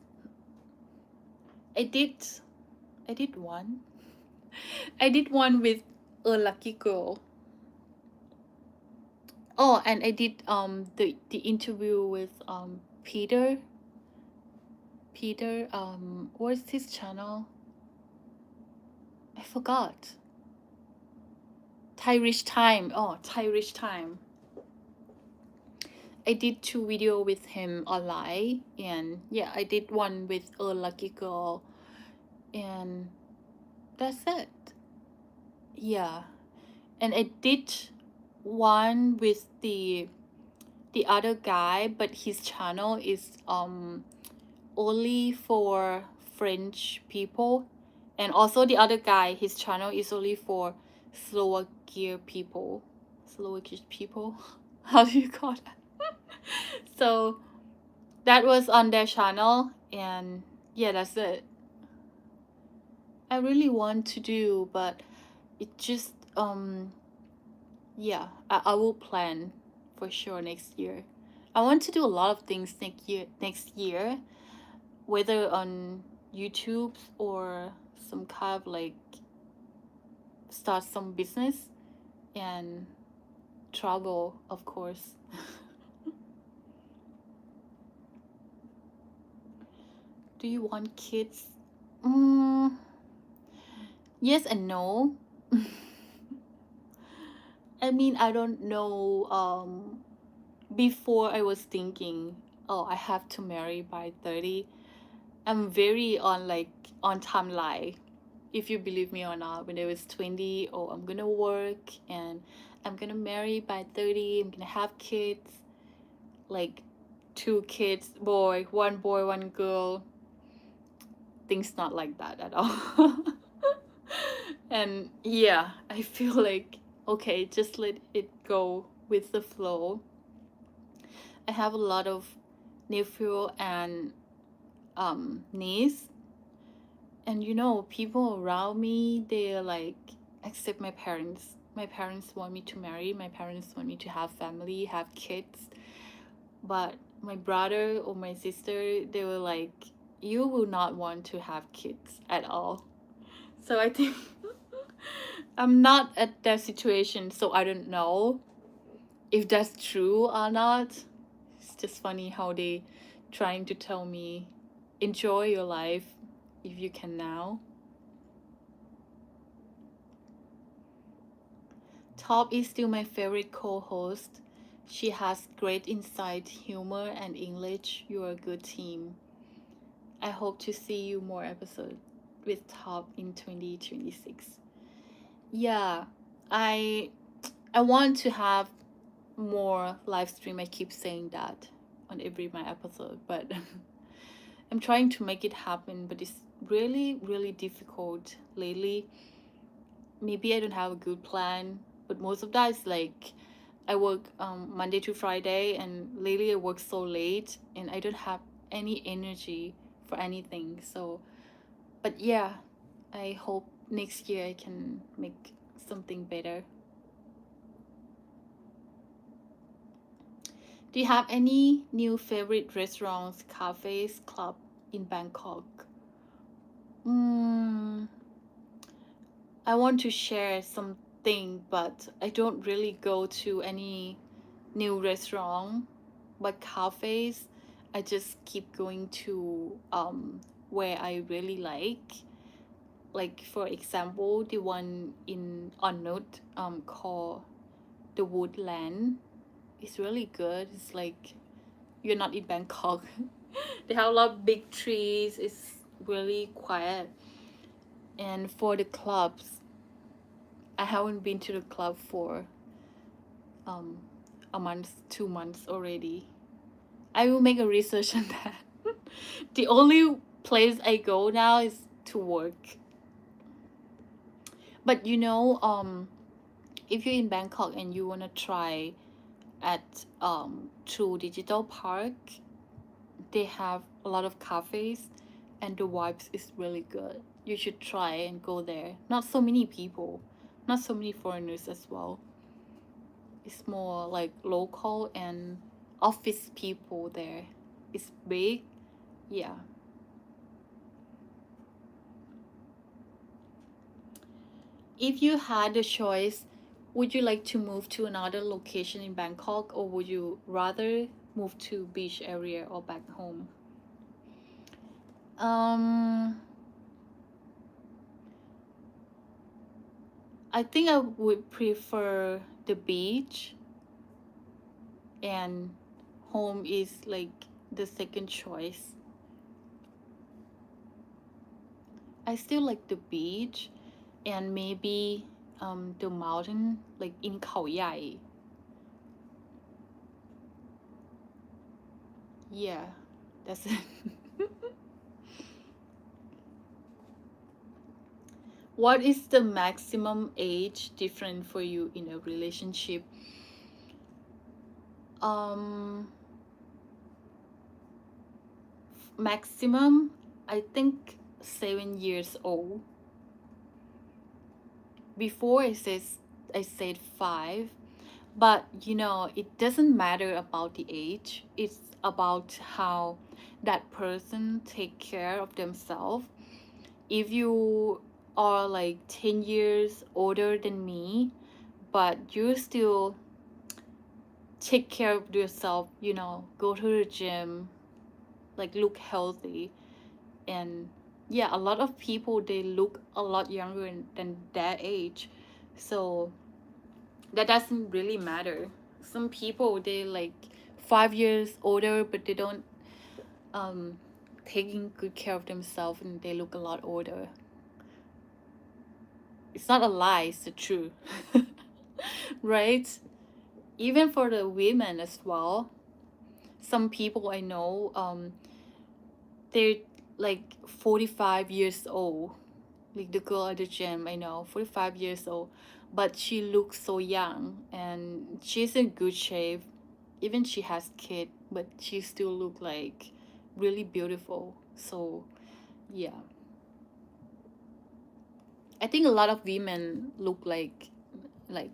I did. I did one. I did one with a lucky girl. Oh, and I did the interview with Peter. Peter, what's his channel? I forgot. Thai Time. Oh, Thai Time. I did two video with him online, and yeah, I did one with a lucky girl, and that's it. Yeah, and I did one with the other guy, but his channel is only for French people, and also the other guy, his channel is only for Slovakia people. Slovakian people. How do you call that? So that was on their channel, and yeah, that's it. I really want to do, but it just yeah, I will plan for sure next year. I want to do a lot of things next year, whether on YouTube or some kind of like start some business and travel, of course. Do you want kids? Mm, Yes and no. I mean, I don't know. Before I was thinking, oh, I have to marry by 30. I'm very on like on timeline. If you believe me or not, when I was 20, oh, I'm gonna work and I'm gonna marry by 30. I'm gonna have kids, like two kids, boy, one girl. Things not like that at all. And yeah, I feel like okay, just let it go with the flow. I have a lot of nephew and niece, and people around me, they're like, except my parents. My parents want me to marry. My parents want me to have family, have kids. But my brother or my sister, they were like, you will not want to have kids at all. So I think I'm not at that situation, so I don't know if that's true or not. It's just funny how they trying to tell me enjoy your life if you can now. Top is still my favorite co-host. She has great insight, humor, and English. You're a good team. I hope to see you more episodes with Top in 2026. Yeah, I I want to have more live stream. I keep saying that on every my episode, but I'm trying to make it happen, but it's really difficult lately. Maybe I don't have a good plan, but most of that is like I work Monday to Friday, and lately I work so late, and I don't have any energy for anything. So, but yeah, I hope next year I can make something better. Do you have any new favorite restaurants, cafes, club in Bangkok? Mm, I want to share something, but I don't really go to any new restaurant. But cafes, I just keep going to where I really like. Like for example, the one in Onut called the Woodland. It's really good. It's like you're not in Bangkok. They have a lot of big trees. It's really quiet. And for the clubs, I haven't been to the club for um a month, 2 months already. I will make a research on that. The only place I go now is to work. But if you're in Bangkok and you wanna try at True Digital Park, they have a lot of cafes and the vibes is really good. You should try and go there. Not so many people, not so many foreigners as well. It's more like local and office people there. It's big, yeah. If you had a choice, would you like to move to another location in Bangkok, or would you rather move to beach area or back home? Um, I think I would prefer the beach, and home is like the second choice. I still like the beach and maybe the mountain like in Khao Yai. Yeah, that's it. What is the maximum age difference for you in a relationship? Um, maximum, I think 7 years old. Before I said 5, but it doesn't matter about the age. It's about how that person take care of themselves. If you are like 10 years older than me, but you still take care of yourself, go to the gym, like look healthy, and yeah, a lot of people, they look a lot younger than their age. So that doesn't really matter. Some people, they like 5 years older, but they don't um taking good care of themselves, and they look a lot older. It's not a lie, it's the truth. Right? Even for the women as well. Some people I know, they're like 45 years old. Like the girl at the gym I know, 45 years old, but she looks so young and she's in good shape. Even she has kid, but she still look like really beautiful. So yeah, I think a lot of women look like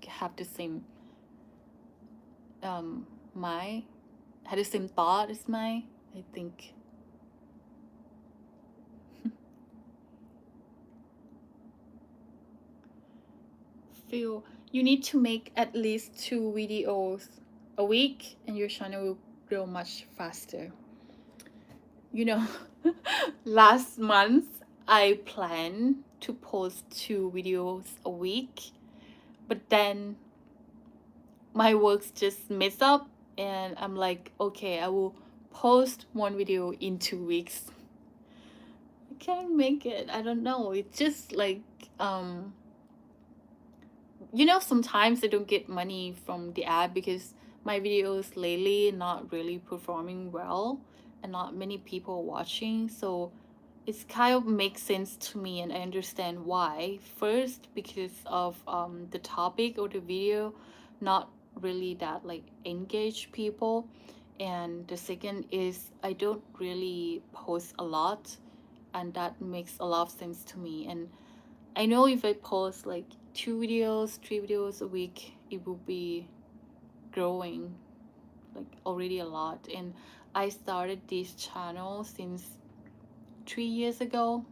have the same um my had the same thought as my, I think. Feel you need to make at least 2 videos a week and your channel will grow much faster. You know, last month I planned to post 2 videos a week, but then my works just mess up and I'm like, okay, I will post 1 video in 2 weeks. I can't make it. I don't know. It's just like um sometimes I don't get money from the ad because my videos lately not really performing well and not many people watching. So it's kind of makes sense to me and I understand why. First, because of the topic or the video not really that like engage people. And the second is I don't really post a lot, and that makes a lot of sense to me. And I know if I post like 2 videos, 3 videos a week, it will be growing like already a lot. And I started this channel since 3 years ago.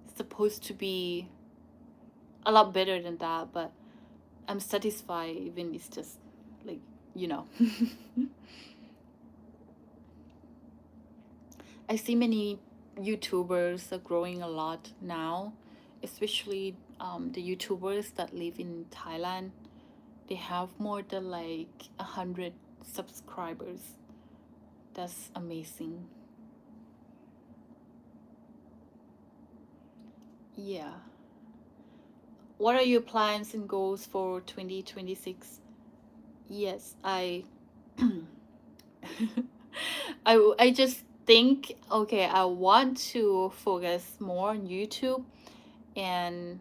It's supposed to be a lot better than that, but I'm satisfied even it's just like, you know. I see many YouTubers are growing a lot now, especially the YouTubers that live in Thailand. They have more than like 100 subscribers. That's amazing. Yeah. What are your plans and goals for 2026? Yes, I just think, okay, I want to focus more on YouTube, and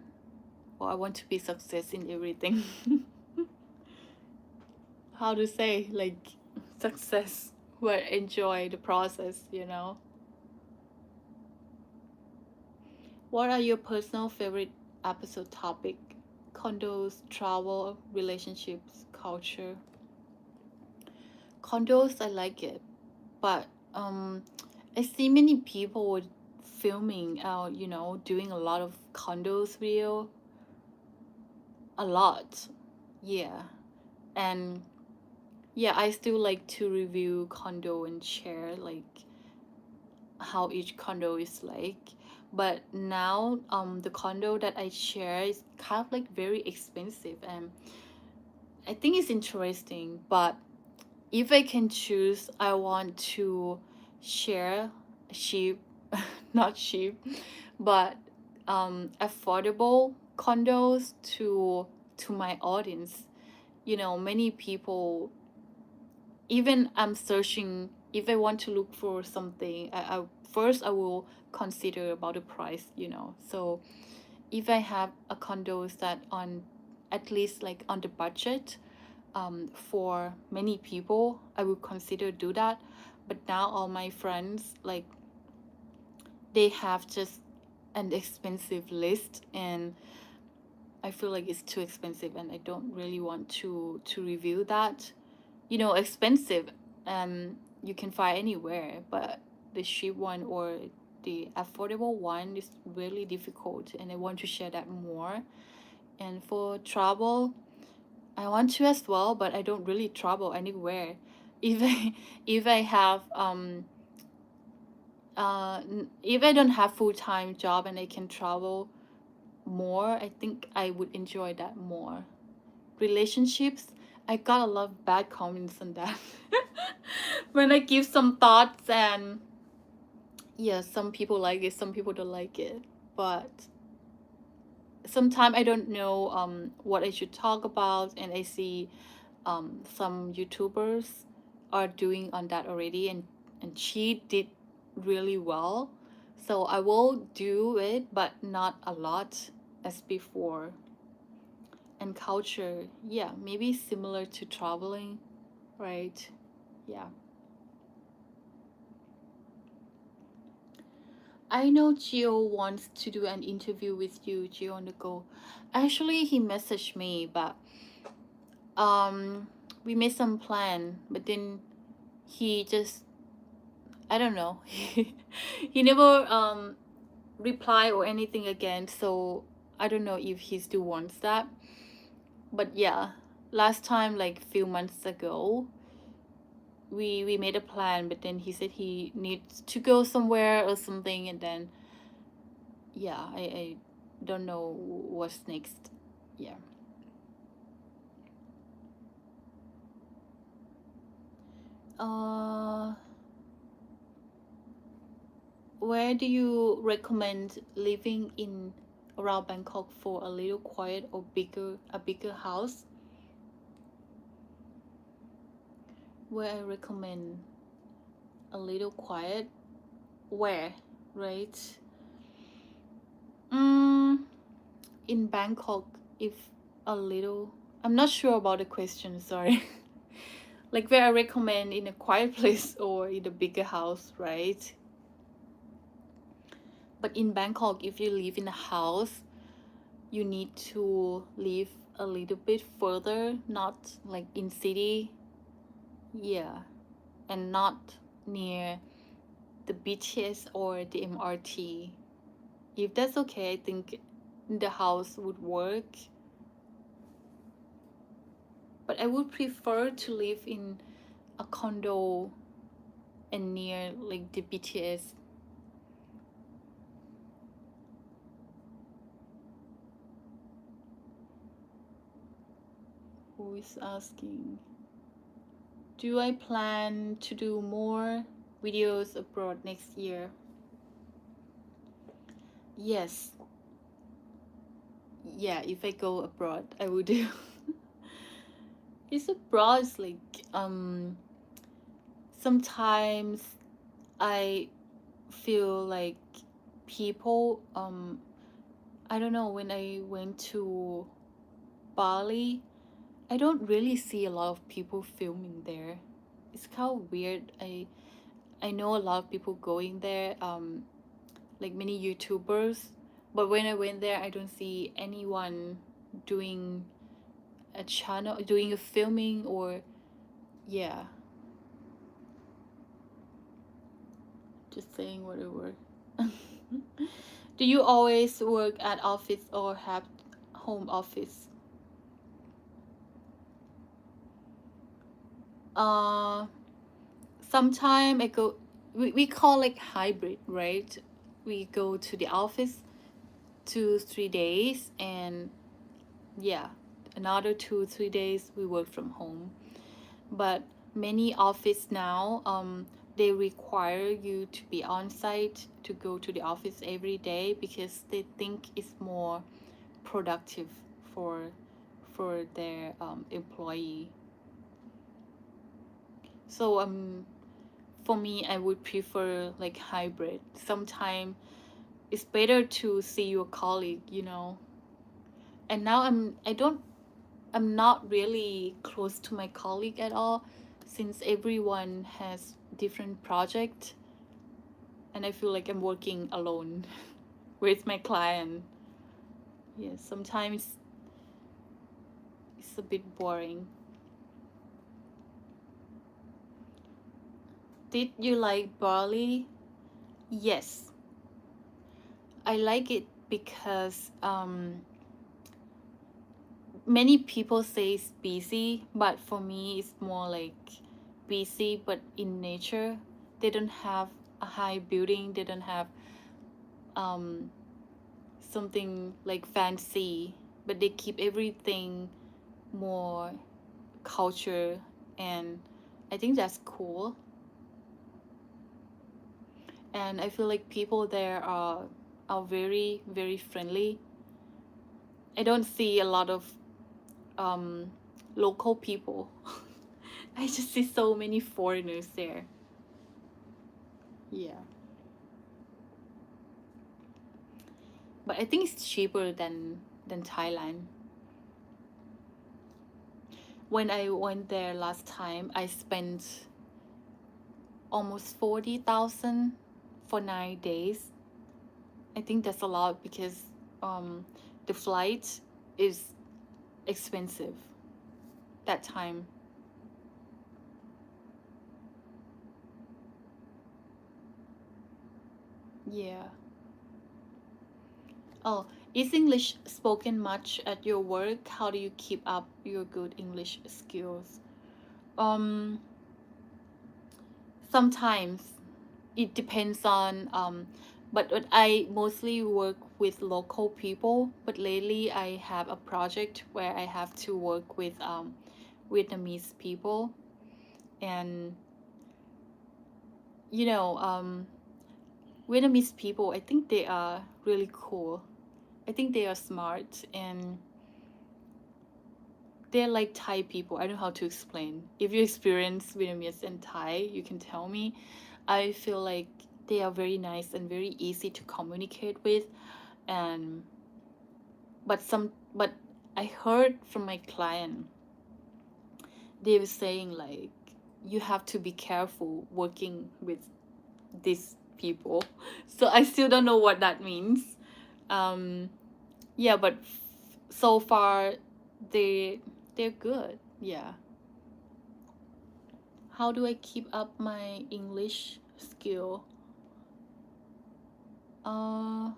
well, I want to be success in everything. How to say like success, but enjoy the process. What are your personal favorite episode topic? Condos, travel, relationships, culture. Condos, I like it, but I see many people filming out, doing a lot of condos video, a lot. Yeah, and yeah, I still like to review condo and share like how each condo is like. But now the condo that I share is kind of like very expensive, and I think it's interesting. But if I can choose, I want to share cheap, not cheap, but affordable condos to my audience. Many people, even I'm searching, if I want to look for something, I first I will consider about the price. So if I have a condos that on at least like on the budget for many people, I would consider do that. But now all my friends, like, they have just an expensive list, and I feel like it's too expensive and I don't really want to review that. Expensive you can find anywhere, but the cheap one or the affordable one is really difficult, and I want to share that more. And for travel, I want to as well, but I don't really travel anywhere. If I if I have if I don't have full-time job and I can travel more, I think I would enjoy that more. Relationships, I got a lot of bad comments on that. When I give some thoughts, and yeah, some people like it, some people don't like it. But sometimes I don't know what I should talk about, and I see some YouTubers are doing on that already, and she did really well. So I will do it, but not a lot as before. And culture, yeah, maybe similar to traveling, right? Yeah. I know Gio wants to do an interview with you, Gio on the go. Actually, he messaged me, but um, we made some plan, but then he just, I don't know, he never reply or anything again. So I don't know if he still wants that. But yeah, last time, like few months ago, we made a plan, but then he said he needs to go somewhere or something, and then yeah, I don't know what's next. Yeah. uh where do you recommend living in around Bangkok for a little quiet or bigger house? Where I recommend a little quiet, where, right? mm, in Bangkok, if a little, I'm not sure about the question, sorry. Like where I recommend in a quiet place or in a bigger house, right? But in Bangkok, if you live in a house, you need to live a little bit further, not like in city. Yeah, and not near the beaches or the MRT. If that's okay, I think the house would work. But I would prefer to live in a condo and near like the BTS. Who is asking? Do I plan to do more videos abroad next year? Yes. Yeah, if I go abroad, I would do. It's abroad is like sometimes I feel like people I don't know, when I went to Bali, I don't really see a lot of people filming there. It's kind of weird. I know a lot of people going there, like many YouTubers, but when I went there, I don't see anyone doing a channel, doing a filming, or yeah, just saying whatever. Do you always work at office or have home office? Uh, Sometime I go. We call like hybrid, right? We go to the office 2 3 days, and yeah, another 2 3 days we work from home. But many office now, they require you to be on site, to go to the office every day, because they think it's more productive for their employee. So for me, I would prefer like hybrid. Sometimes it's better to see your colleague. And now I'm not really close to my colleague at all, since everyone has different project, and I feel like I'm working alone with my client. Yeah, sometimes it's a bit boring. Did you like Bali? Yes, I like it because many people say it's busy, but for me it's more like busy but in nature. They don't have a high building. They don't have um something like fancy, but they keep everything more culture, and I think that's cool. And I feel like people there are very very friendly. I don't see a lot of um local people. I just see so many foreigners there. Yeah. But I think it's cheaper than Thailand. When I went there last time, I spent almost 40,000 for 9 days. I think that's a lot because the flight is expensive that time. Yeah. Oh, is English spoken much at your work? How do you keep up your good English skills? Um, Sometimes it depends on but I mostly work with local people, but lately I have a project where I have to work with Vietnamese people, and you know Vietnamese people, I think they are really cool. I think they are smart, and they're like Thai people. I don't know how to explain. If you experience Vietnamese and Thai, you can tell me. I feel like they are very nice and very easy to communicate with, and but I heard from my client, they were saying like you have to be careful working with these people. So I still don't know what that means. Um, yeah, but so far they they're good. Yeah. How do I keep up my English skill? Uh,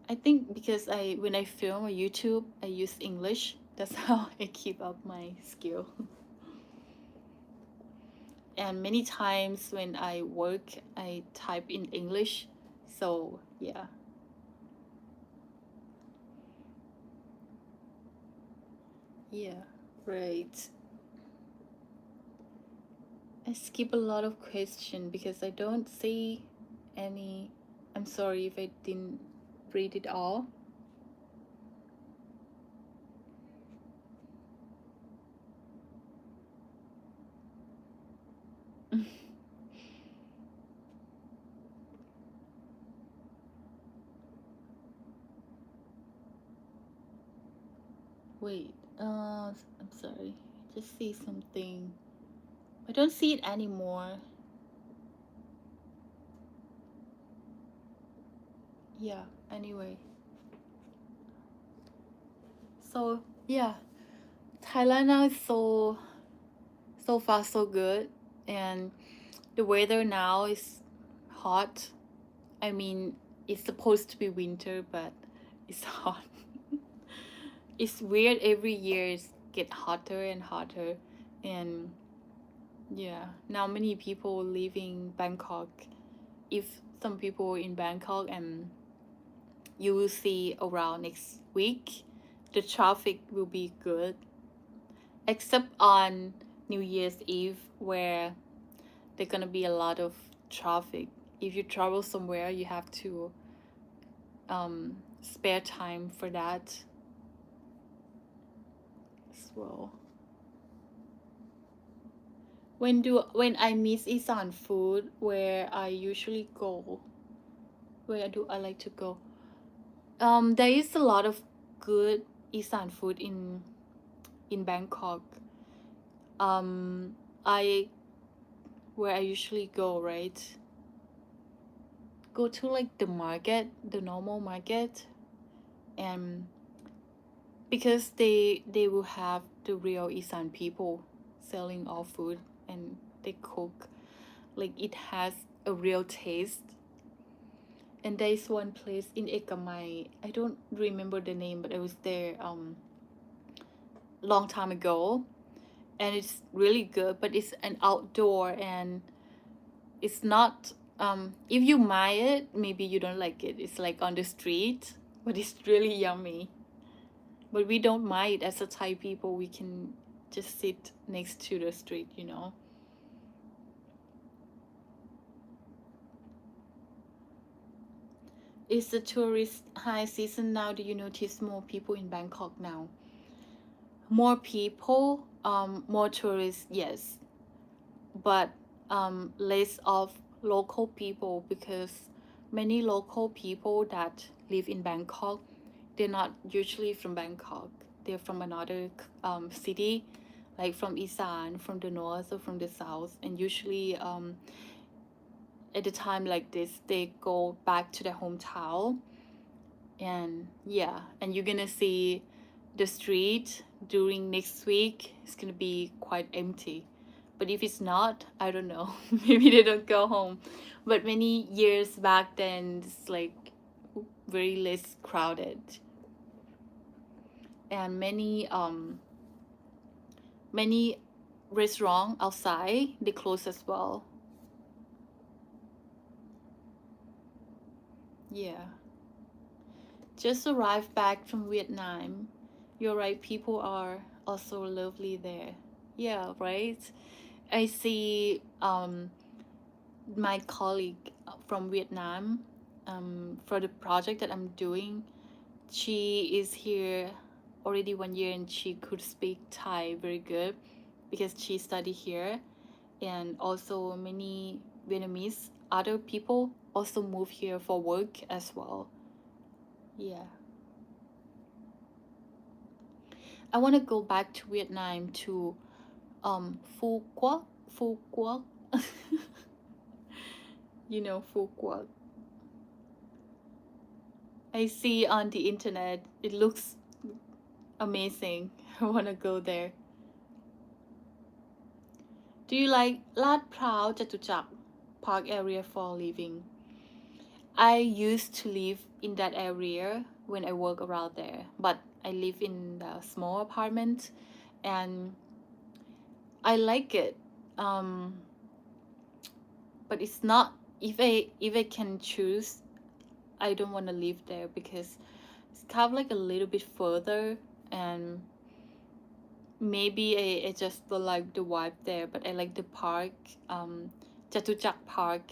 I think because I when I film on YouTube, I use English. That's how I keep up my skill. And many times when I work, I type in English. So yeah, yeah, right. I skip a lot of question because I don't see any. I'm sorry if I didn't read it all. Wait, I'm sorry. Just see something. I don't see it anymore. Yeah, anyway. So, yeah, Thailand now is so far so good, and the weather now is hot. I mean, it's supposed to be winter, but it's hot. It's weird, every year it get hotter and hotter, and yeah, now many people leaving Bangkok. If some people in Bangkok, and you will see around next week, the traffic will be good, except on New Year's Eve where there's gonna be a lot of traffic. If you travel somewhere, you have to spare time for that as well. When I miss Isan food, where I usually go, where do I like to go? There is a lot of good Isan food in Bangkok. Um, I where I usually go, right? Go to like the market, the normal market, and because they will have the real Isan people selling all food, and they cook like it has a real taste. And there is one place in Ekamai, I don't remember the name, but I was there long time ago, and it's really good, but it's an outdoor, and it's not If you buy it, maybe you don't like it. It's like on the street, but it's really yummy. But we don't mind as a Thai people. We can just sit next to the street, you know. It's the tourist high season now. Do you notice more people in Bangkok now? More people, more tourists, yes, but less of local people because many local people that live in Bangkok, they're not usually from Bangkok. They're from another city, like from Isan, from the north or from the south, and usually at a time like this, they go back to their hometown. And yeah, and you're gonna see the street during next week is gonna be quite empty. But if it's not, I don't know. Maybe they don't go home. But many years back then, it's like very less crowded, and many restaurant outside they close as well. Yeah, just arrived back from Vietnam. You're right, people are also lovely there. Yeah, right. I see my colleague from Vietnam, for the project that I'm doing. She is here already 1 year and she could speak Thai very good because she studied here. And also many Vietnamese other people also move here for work as well. Yeah. I want to go back to Vietnam to Phu Quoc. Phu Quoc. You know Phu Quoc. I see on the internet. It looks amazing. I want to go there. Do you like Lad Prao Chatuchak Park area for living? I used to live in that area when I work around there, but I live in a small apartment and I like it. Um, but it's not, if I can choose, I don't want to live there because it's kind of like a little bit further, and maybe I just don't like the vibe there, but I like the park. Chatuchak Park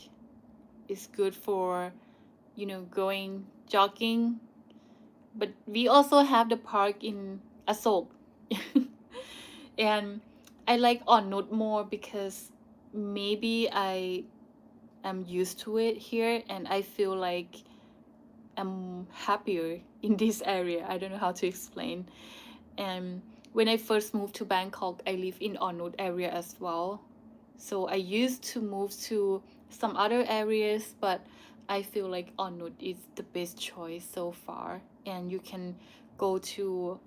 is good for, going jogging. But we also have the park in Asok. And I like Onut more because maybe I am used to it here and I feel like I'm happier in this area. I don't know how to explain. And when I first moved to Bangkok, I live in Onut area as well. So I used to move to some other areas, but I feel like Onut is the best choice so far. And you can go to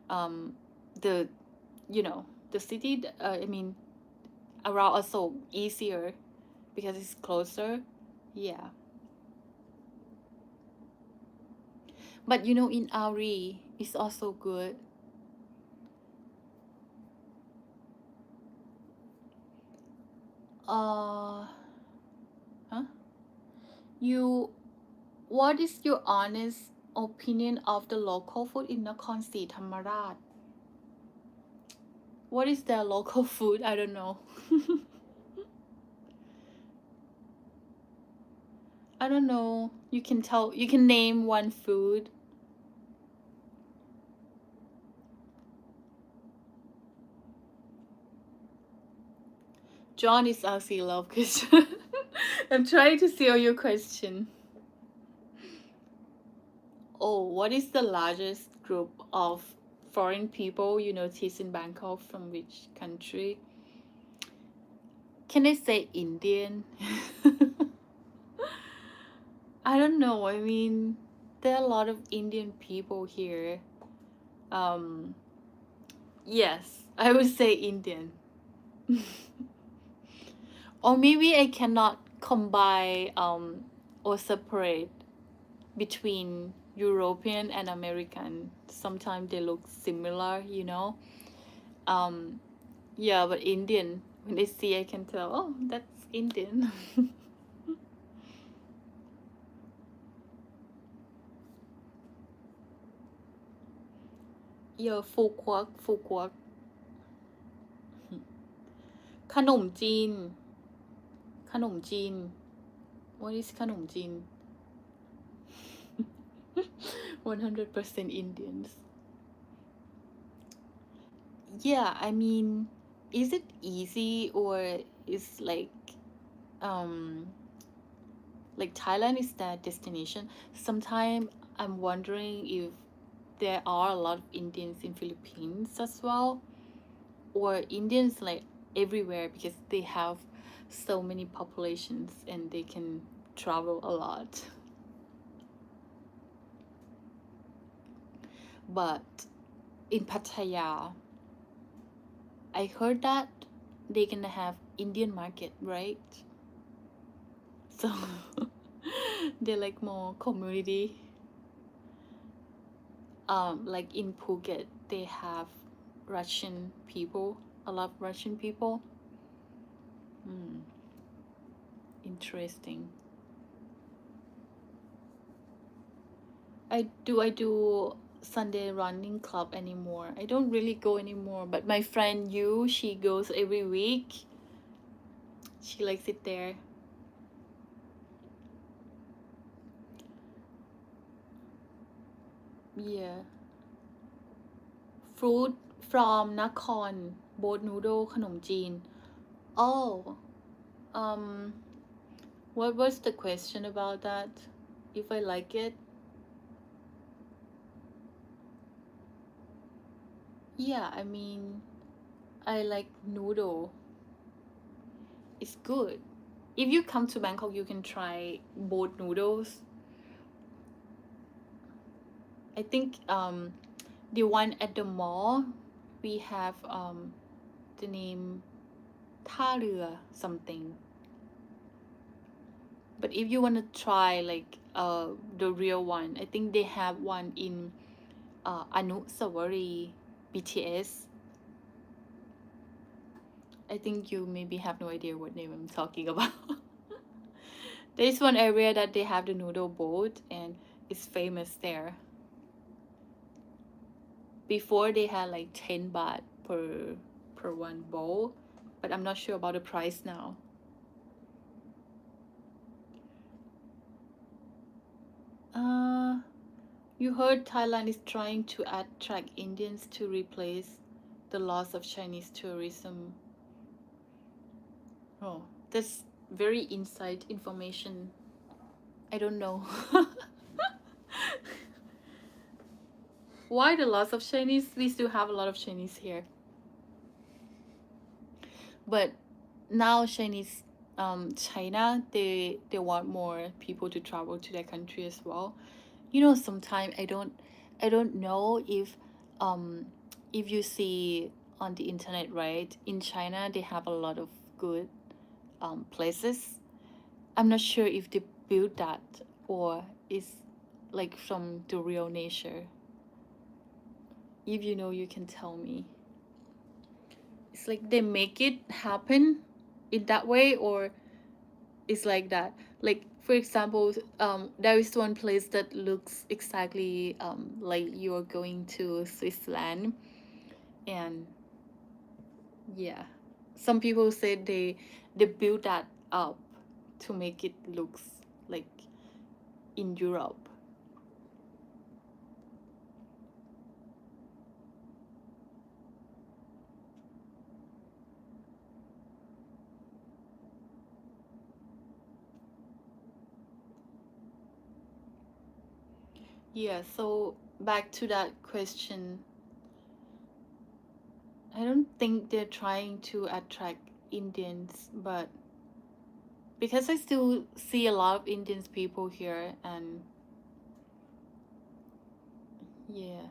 um, the, the city, I mean, around also easier because it's closer. Yeah. But in Ari, it's also good. Uh, huh? You, what is your honest opinion of the local food in Nakhon Si Thammarat? What is their local food? I don't know. I don't know. You can name one food. John is asking love question. I'm trying to see all your question. Oh, what is the largest group of foreign people you notice in Bangkok from which country? Can I say Indian? I don't know. I mean, there are a lot of Indian people here. Um, yes, I would say Indian. Or maybe I cannot combine or separate between European and American. Sometimes they look similar. Um, yeah, but Indian, when they see, I can tell, oh, that's Indian. Yeah, ฟูกวกขนมจีน what is ขนมจีน 100% Indians. Yeah, I mean, is it easy or is um like Thailand is that destination? Sometimes I'm wondering if there are a lot of Indians in Philippines as well, or Indians like everywhere because they have so many populations and they can travel a lot. But in Pattaya, I heard that they're gonna have Indian market, right? So they're like more community. Like in Phuket, they have Russian people, a lot of Russian people. Hmm, interesting. I do Sunday running club anymore. I don't really go anymore, but my friend Yu, she goes every week. She likes it there. Yeah. Fruit from Nakhon, boat noodle, ขนมจีน. Oh, um, what was the question about that? If I like it? Yeah, I mean, I like noodle. It's good. If you come to Bangkok, you can try boat noodles. I think the one at the mall, we have the name ท่าเรือ something. But if you want to try like the real one, I think they have one in Anusawari BTS. I think you maybe have no idea what name I'm talking about. There's one area that they have the noodle boat and it's famous there. Before they had like 10 baht per one bowl, but I'm not sure about the price now. You heard Thailand is trying to attract Indians to replace the loss of Chinese tourism. Oh, that's very inside information. I don't know. Why the loss of Chinese? We still have a lot of Chinese here. But now Chinese China, they want more people to travel to their country as well. You know, sometimes I don't know if you see on the internet, right? In China, they have a lot of good places. I'm not sure if they built that or is like from the real nature. If you know, you can tell me. It's like they make it happen in that way, or it's like that. Like for example, there is one place that looks exactly like you're going to Switzerland, and yeah, some people say they build that up to make it looks like in Europe. Yeah, so back to that question. I don't think they're trying to attract Indians, but because I still see a lot of Indians people here, and yeah.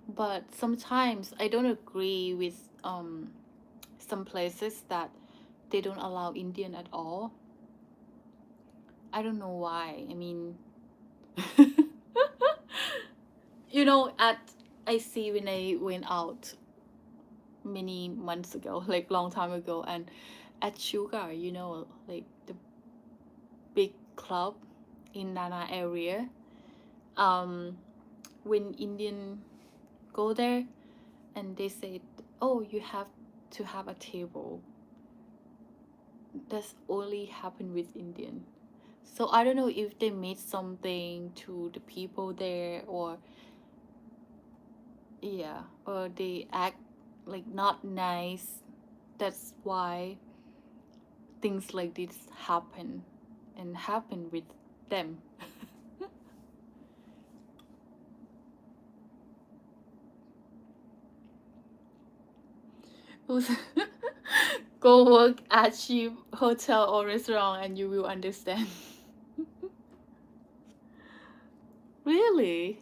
But sometimes I don't agree with some places that they don't allow Indian at all. I don't know why. I mean, you know, at I see when I went out many months ago, like long time ago, and at Sugar, you know, like the big club in Nana area. Um, when Indian go there and they said, oh, you have to have a table. That's only happen with Indian. So I don't know if they made something to the people there, or yeah, or they act like not nice. That's why things like this happen and happen with them. Go work at cheap hotel or restaurant and you will understand. Really?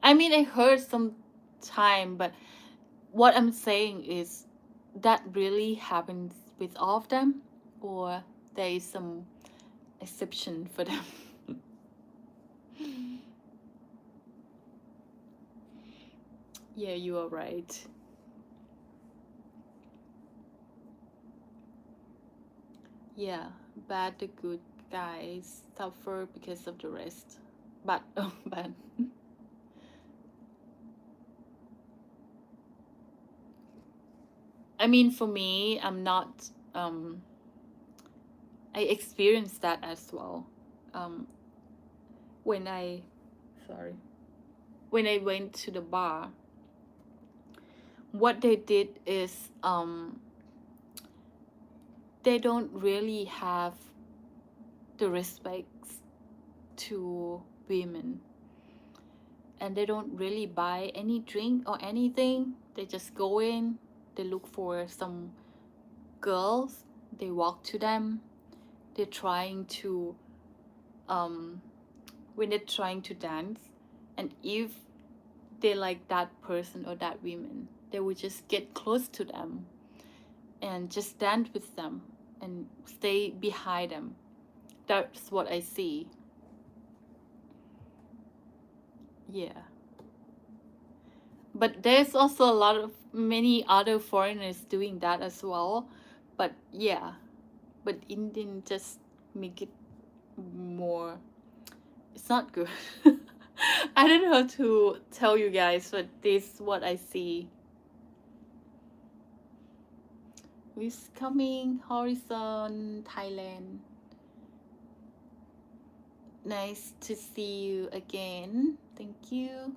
I mean, I heard some time, but what I'm saying is that really happens with all of them, or there is some exception for them. Yeah, you are right. Yeah, bad the good guys suffer because of the rest. But oh, bad. I mean, for me, I'm not. I experienced that as well. Um, when I, sorry, when I went to the bar, what they did is they don't really have the respect to women, and they don't really buy any drink or anything. They just go in, they look for some girls, they walk to them, they're trying to um when they're trying to dance, and if they like that person or that woman, they would just get close to them and just stand with them and stay behind them. That's what I see. Yeah. But there's also a lot of many other foreigners doing that as well. But yeah, but Indian just make it more, it's not good. I don't know how to tell you guys, but this is what I see. Who's coming? Horizon, Thailand. Nice to see you again. Thank you.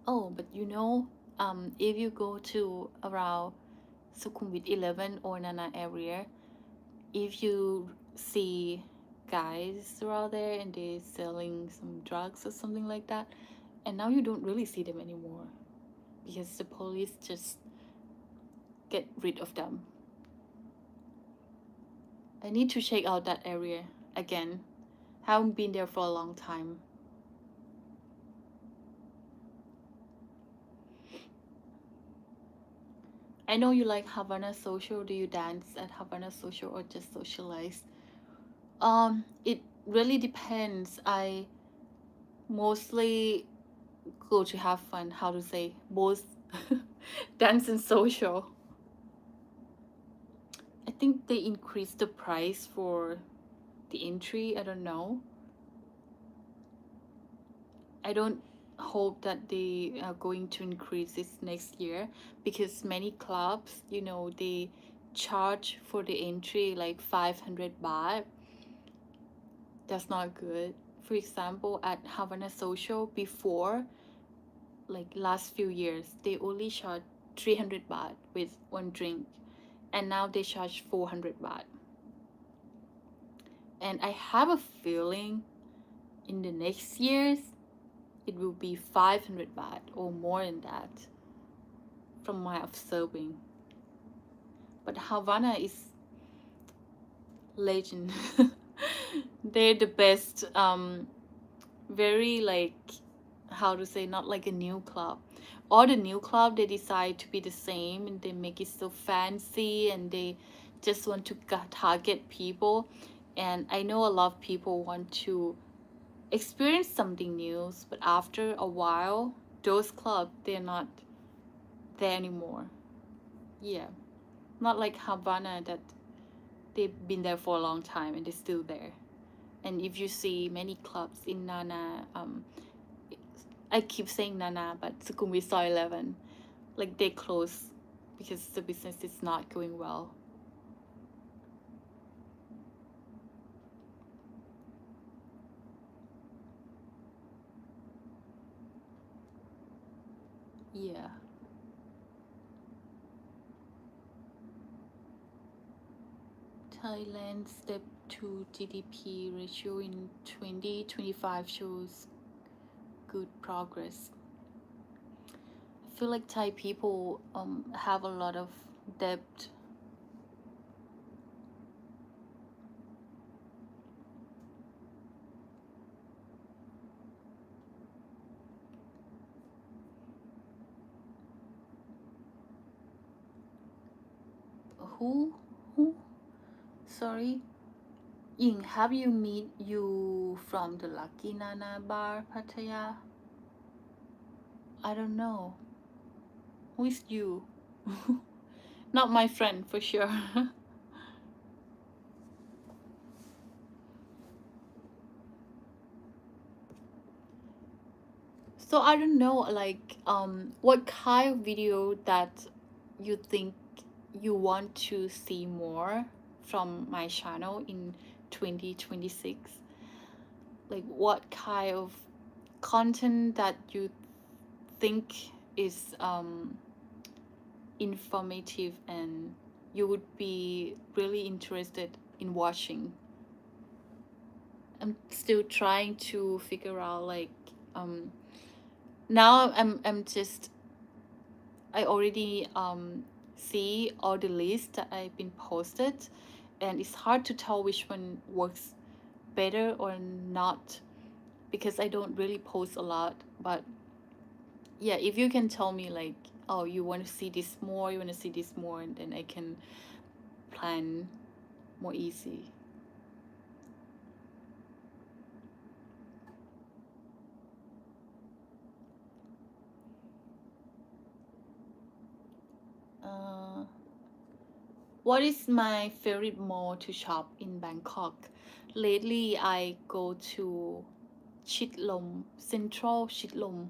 Oh, but you know, if you go to around Sukhumvit 11 or Nana area, if you see guys around there and they're selling some drugs or something like that, and now you don't really see them anymore because the police just get rid of them. I need to check out that area again. Haven't been there for a long time. I know you like Havana Social. Do you dance at Havana Social or just socialize? It really depends. I mostly go to have fun. How to say both dance and social. I think they increased the price for the entry. I don't know. I don't hope that they are going to increase this next year, because many clubs, you know, they charge for the entry like 500 baht. That's not good. For example, at Havana Social before, like last few years, they only charge 300 baht with one drink, and now they charge 400 baht. And I have a feeling in the next years it will be 500 baht or more than that, from my observing. But Havana is legend. They're the best. Very like, how to say, not like a new club. All the new club, they decide to be the same and they make it so fancy and they just want to target people. And I know a lot of people want to experience something new, but after a while, those clubs, they're not there anymore. Yeah, not like Havana that they've been there for a long time and they're still there. And if you see many clubs in Nana, I keep saying Nana, but Sukhumvit Soy 11, like they close because the business is not going well. Yeah. Thailand step to GDP ratio in 2025 shows good progress. I feel like Thai people have a lot of debt. Who? Who? Sorry? Ying, have you meet you from the Lucky Nana bar, Pattaya? I don't know. Who is you? Not my friend for sure. So I don't know, like what kind of video that you think you want to see more from my channel in 2026? Like what kind of content that you think is informative and you would be really interested in watching? I'm still trying to figure out like now I'm just I already see all the lists that I've been posted, and it's hard to tell which one works better or not because I don't really post a lot. But yeah, if you can tell me like, oh, you want to see this more, you want to see this more, and then I can plan more easy. What is my favorite mall to shop in Bangkok? Lately, I go to Chitlom, Central Chitlom.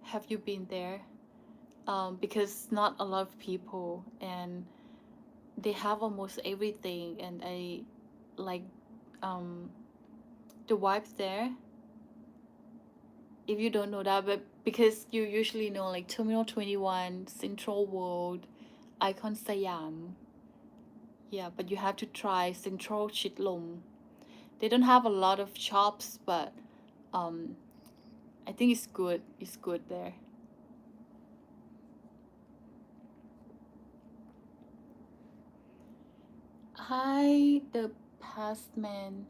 Have you been there? Because not a lot of people and they have almost everything, and I like the vibes there. If you don't know that, but because you usually know like Terminal 21, Central World, Icon Siam. Yeah, but you have to try Central Chitlom. They don't have a lot of shops, but I think it's good. It's good there. Hi, the past man.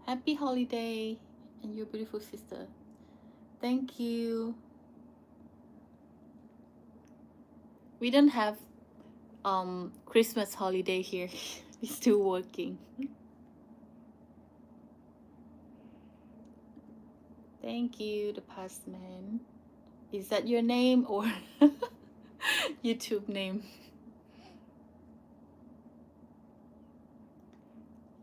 Happy holiday and your beautiful sister. Thank you. We don't have Christmas holiday here. We're still working. Thank you, the past man. Is that your name or YouTube name?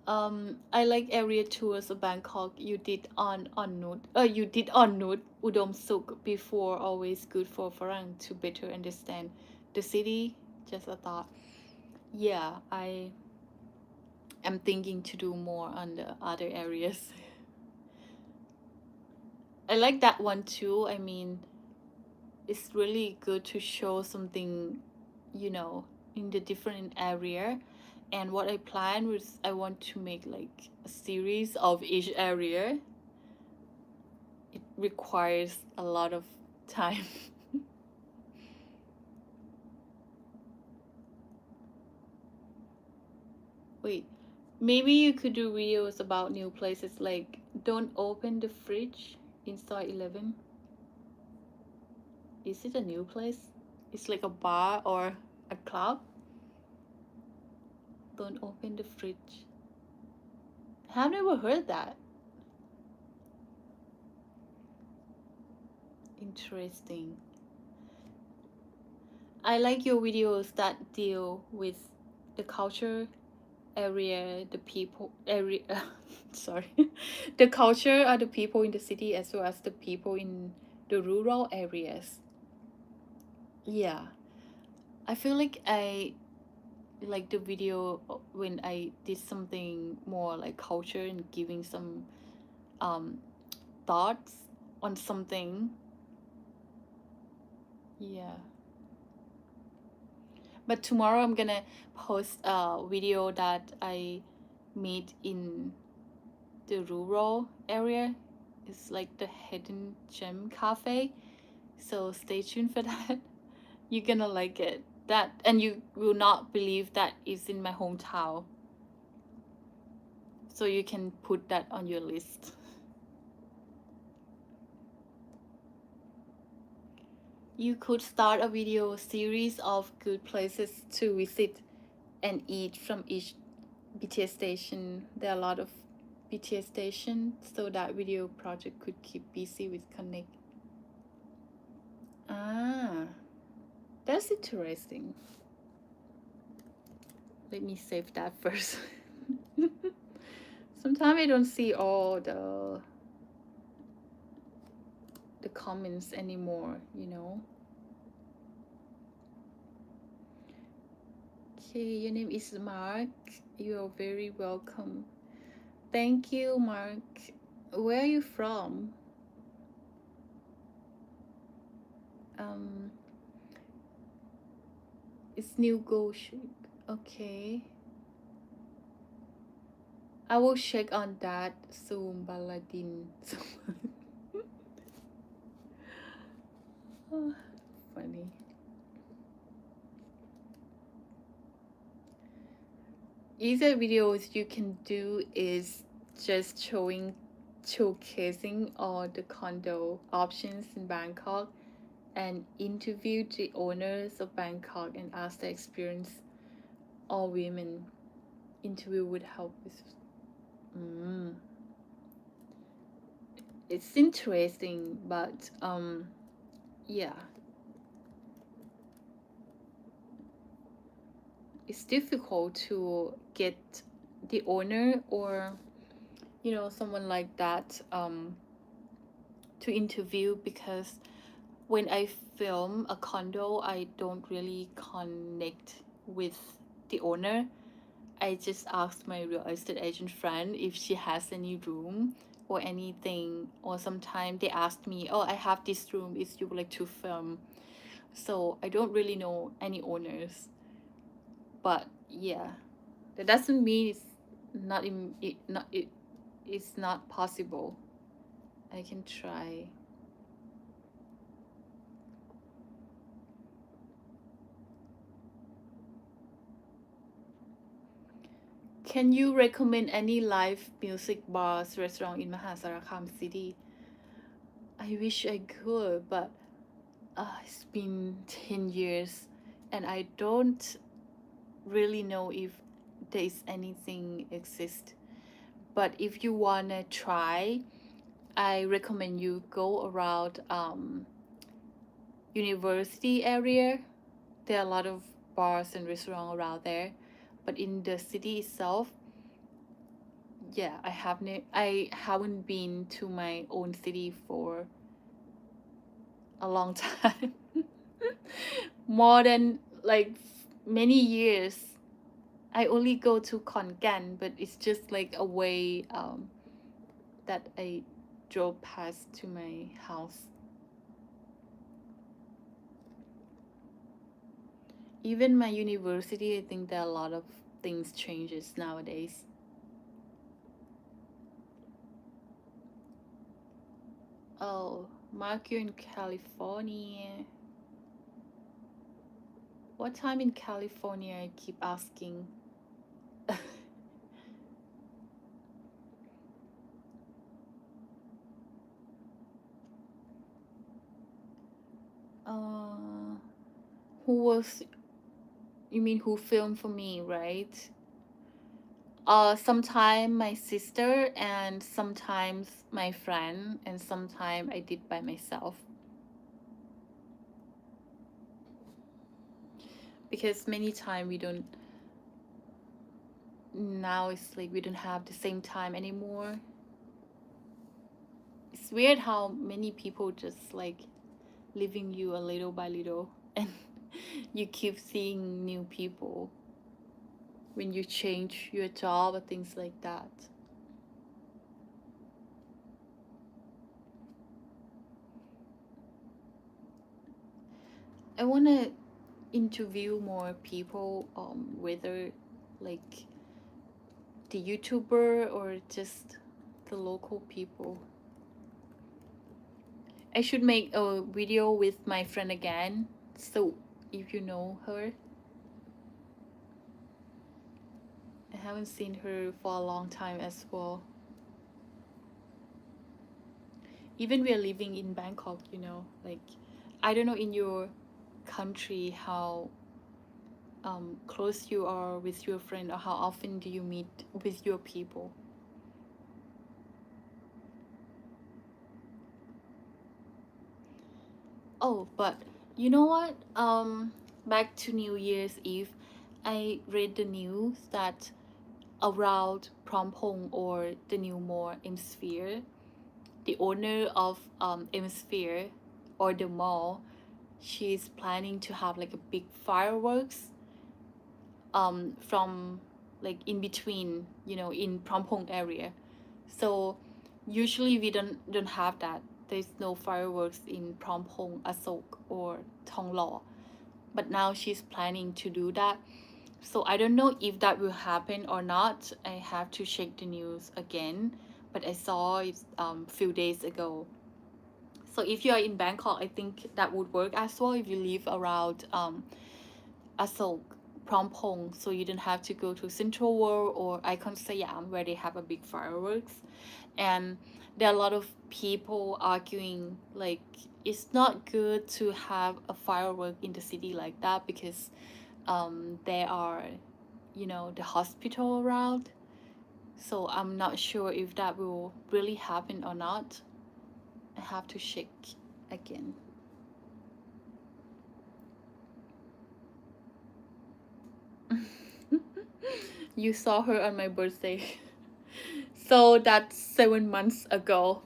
I like area tours of Bangkok. You did on Nut. You did on Nut Udom Suk before. Always good for Farang to better understand the city. Just a thought. Yeah, I am thinking to do more on the other areas. I like that one too. I mean, it's really good to show something, you know, in the different area. And what I plan was I want to make like a series of each area. It requires a lot of time. Wait, maybe you could do videos about new places like don't open the fridge in Soy 11. Is it a new place? It's like a bar or a club? Don't open the fridge. I've never heard that. Interesting. I like your videos that deal with the culture area, the people area sorry, the culture are the people in the city as well as the people in the rural areas. Yeah, I feel like I like the video when I did something more like culture and giving some um thoughts on something. Yeah, but tomorrow I'm gonna post a video that I made in the rural area. It's like the hidden gem cafe, so stay tuned for that. You're gonna like it, that, and you will not believe that is in my hometown, so you can put that on your list. You could start a video series of good places to visit and eat from each BTS station. There are a lot of BTS stations, so that video project could keep busy with connect. Ah, that's interesting. Let me save that first. Sometimes I don't see all the comments anymore, you know. Okay, your name is Mark. You are very welcome. Thank you, Mark. Where are you from? Um, it's New Goshik. Okay. I will check on that soon, Baladin. Oh, funny. Either videos you can do is just showcasing all the condo options in Bangkok and interview the owners of Bangkok and ask their experience. All women interview would help with. It's interesting, but yeah, it's difficult to get the owner or someone like that to interview, because when I film a condo, I don't really connect with the owner. I just asked my real estate agent friend if she has any room or anything, or sometimes they asked me, oh, I have this room, if you would like to film. So I don't really know any owners, but yeah, that doesn't mean it's not possible. I can try. Can you recommend any live music bars, restaurant in Mahasarakham city? I wish I could, but it's been 10 years and I don't really know if there is anything exist. But if you wanna try, I recommend you go around university area. There are a lot of bars and restaurants around there, but in the city itself, yeah, I haven't been to my own city for a long time. More than like many years. I only go to Khon Kaen, but it's just like a way that I drove past to my house. Even my university, I think there are a lot of things changes nowadays. Oh, Mark, you're in California. What time in California? I keep asking. uh, who was, you mean who filmed for me, right? Sometime my sister and sometimes my friend and sometime I did by myself. Because many time we don't now it's like we don't have the same time anymore. It's weird how many people just like leaving you a little by little and you keep seeing new people when you change your job or things like that. I want to interview more people, whether like the YouTuber or just the local people. I should make a video with my friend again. So if you know her, I haven't seen her for a long time as well. Even we are living in Bangkok, like I don't know in your country how close you are with your friend or how often do you meet with your people. Oh, but you know what? Back to New Year's Eve, I read the news that around Prompong or the New Mall Hemisphere, the owner of Hemisphere or the mall, she's planning to have like a big fireworks from like in between, in Prompong area. So usually we don't have that. There's no fireworks in Prompong, Asok or Thonglo. But now she's planning to do that. So I don't know if that will happen or not. I have to check the news again. But I saw it few days ago. So if you are in Bangkok, I think that would work as well if you live around Asok, Prompong, so you don't have to go to Central World or Icon Siam where they have a big fireworks. And there are a lot of people arguing like it's not good to have a firework in the city like that because there are the hospital around. So I'm not sure if that will really happen or not. I have to check again. You saw her on my birthday. So that's 7 months ago.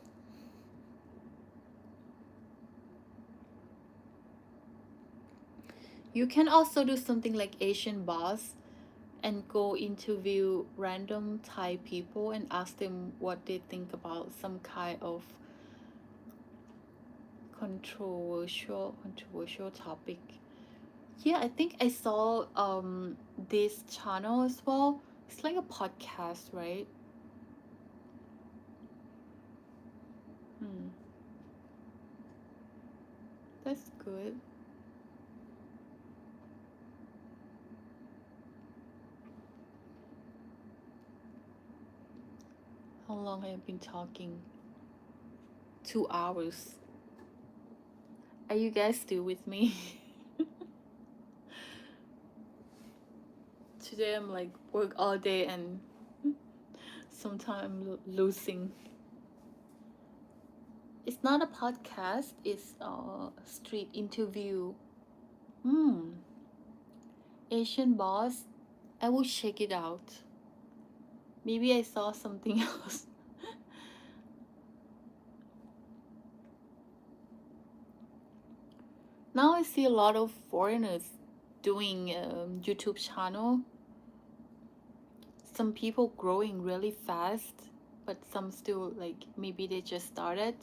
You can also do something like Asian Boss and go interview random Thai people and ask them what they think about some kind of controversial topic. Yeah, I think I saw this channel as well. It's like a podcast, right? Hmm. That's good. How long have I been talking? 2 hours. Are you guys still with me? Today I'm like work all day and sometimes I'm losing. It's not a podcast, it's a street interview. Hmm. Asian Boss. I will check it out. Maybe I saw something else. Now I see a lot of foreigners doing YouTube channel. Some people growing really fast, but some still like maybe they just started.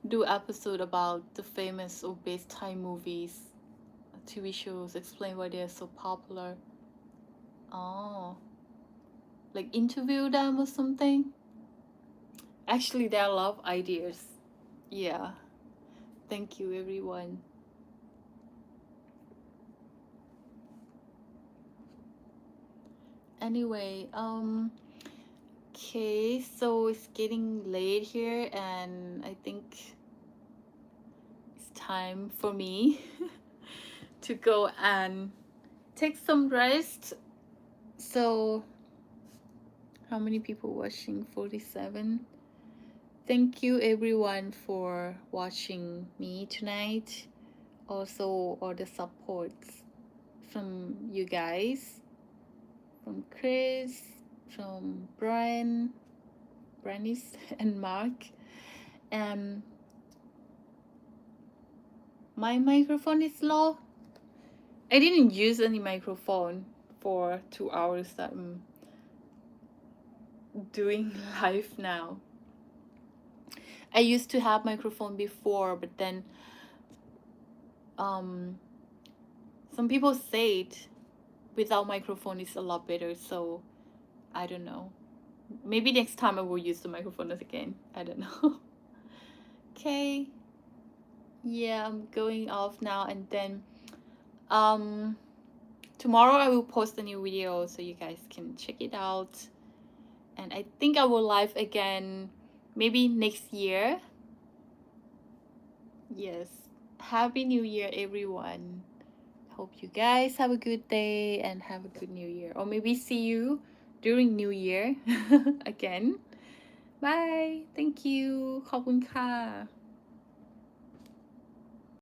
Do episode about the famous or based Thai movies, TV shows, explain why they're so popular. Oh, like interview them or something. Actually, there are a lot of ideas. Yeah. Thank you, everyone. Anyway, okay, so it's getting late here, and I think it's time for me to go and take some rest. So, how many people watching? 47. Thank you everyone for watching me tonight. Also all the supports from you guys, from Chris, from Brian, Branis and Mark. And my microphone is low. I didn't use any microphone for 2 hours that I'm doing live now. I used to have microphone before, but then some people said without microphone is a lot better, so I don't know. Maybe next time I will use the microphone again. I don't know. Okay. Yeah, I'm going off now, and then tomorrow I will post a new video so you guys can check it out. And I think I will live again maybe next year. Yes. Happy New Year, everyone. Hope you guys have a good day and have a good New Year. Or maybe see you during New Year again. Bye. Thank you. ขอบคุณค่ะ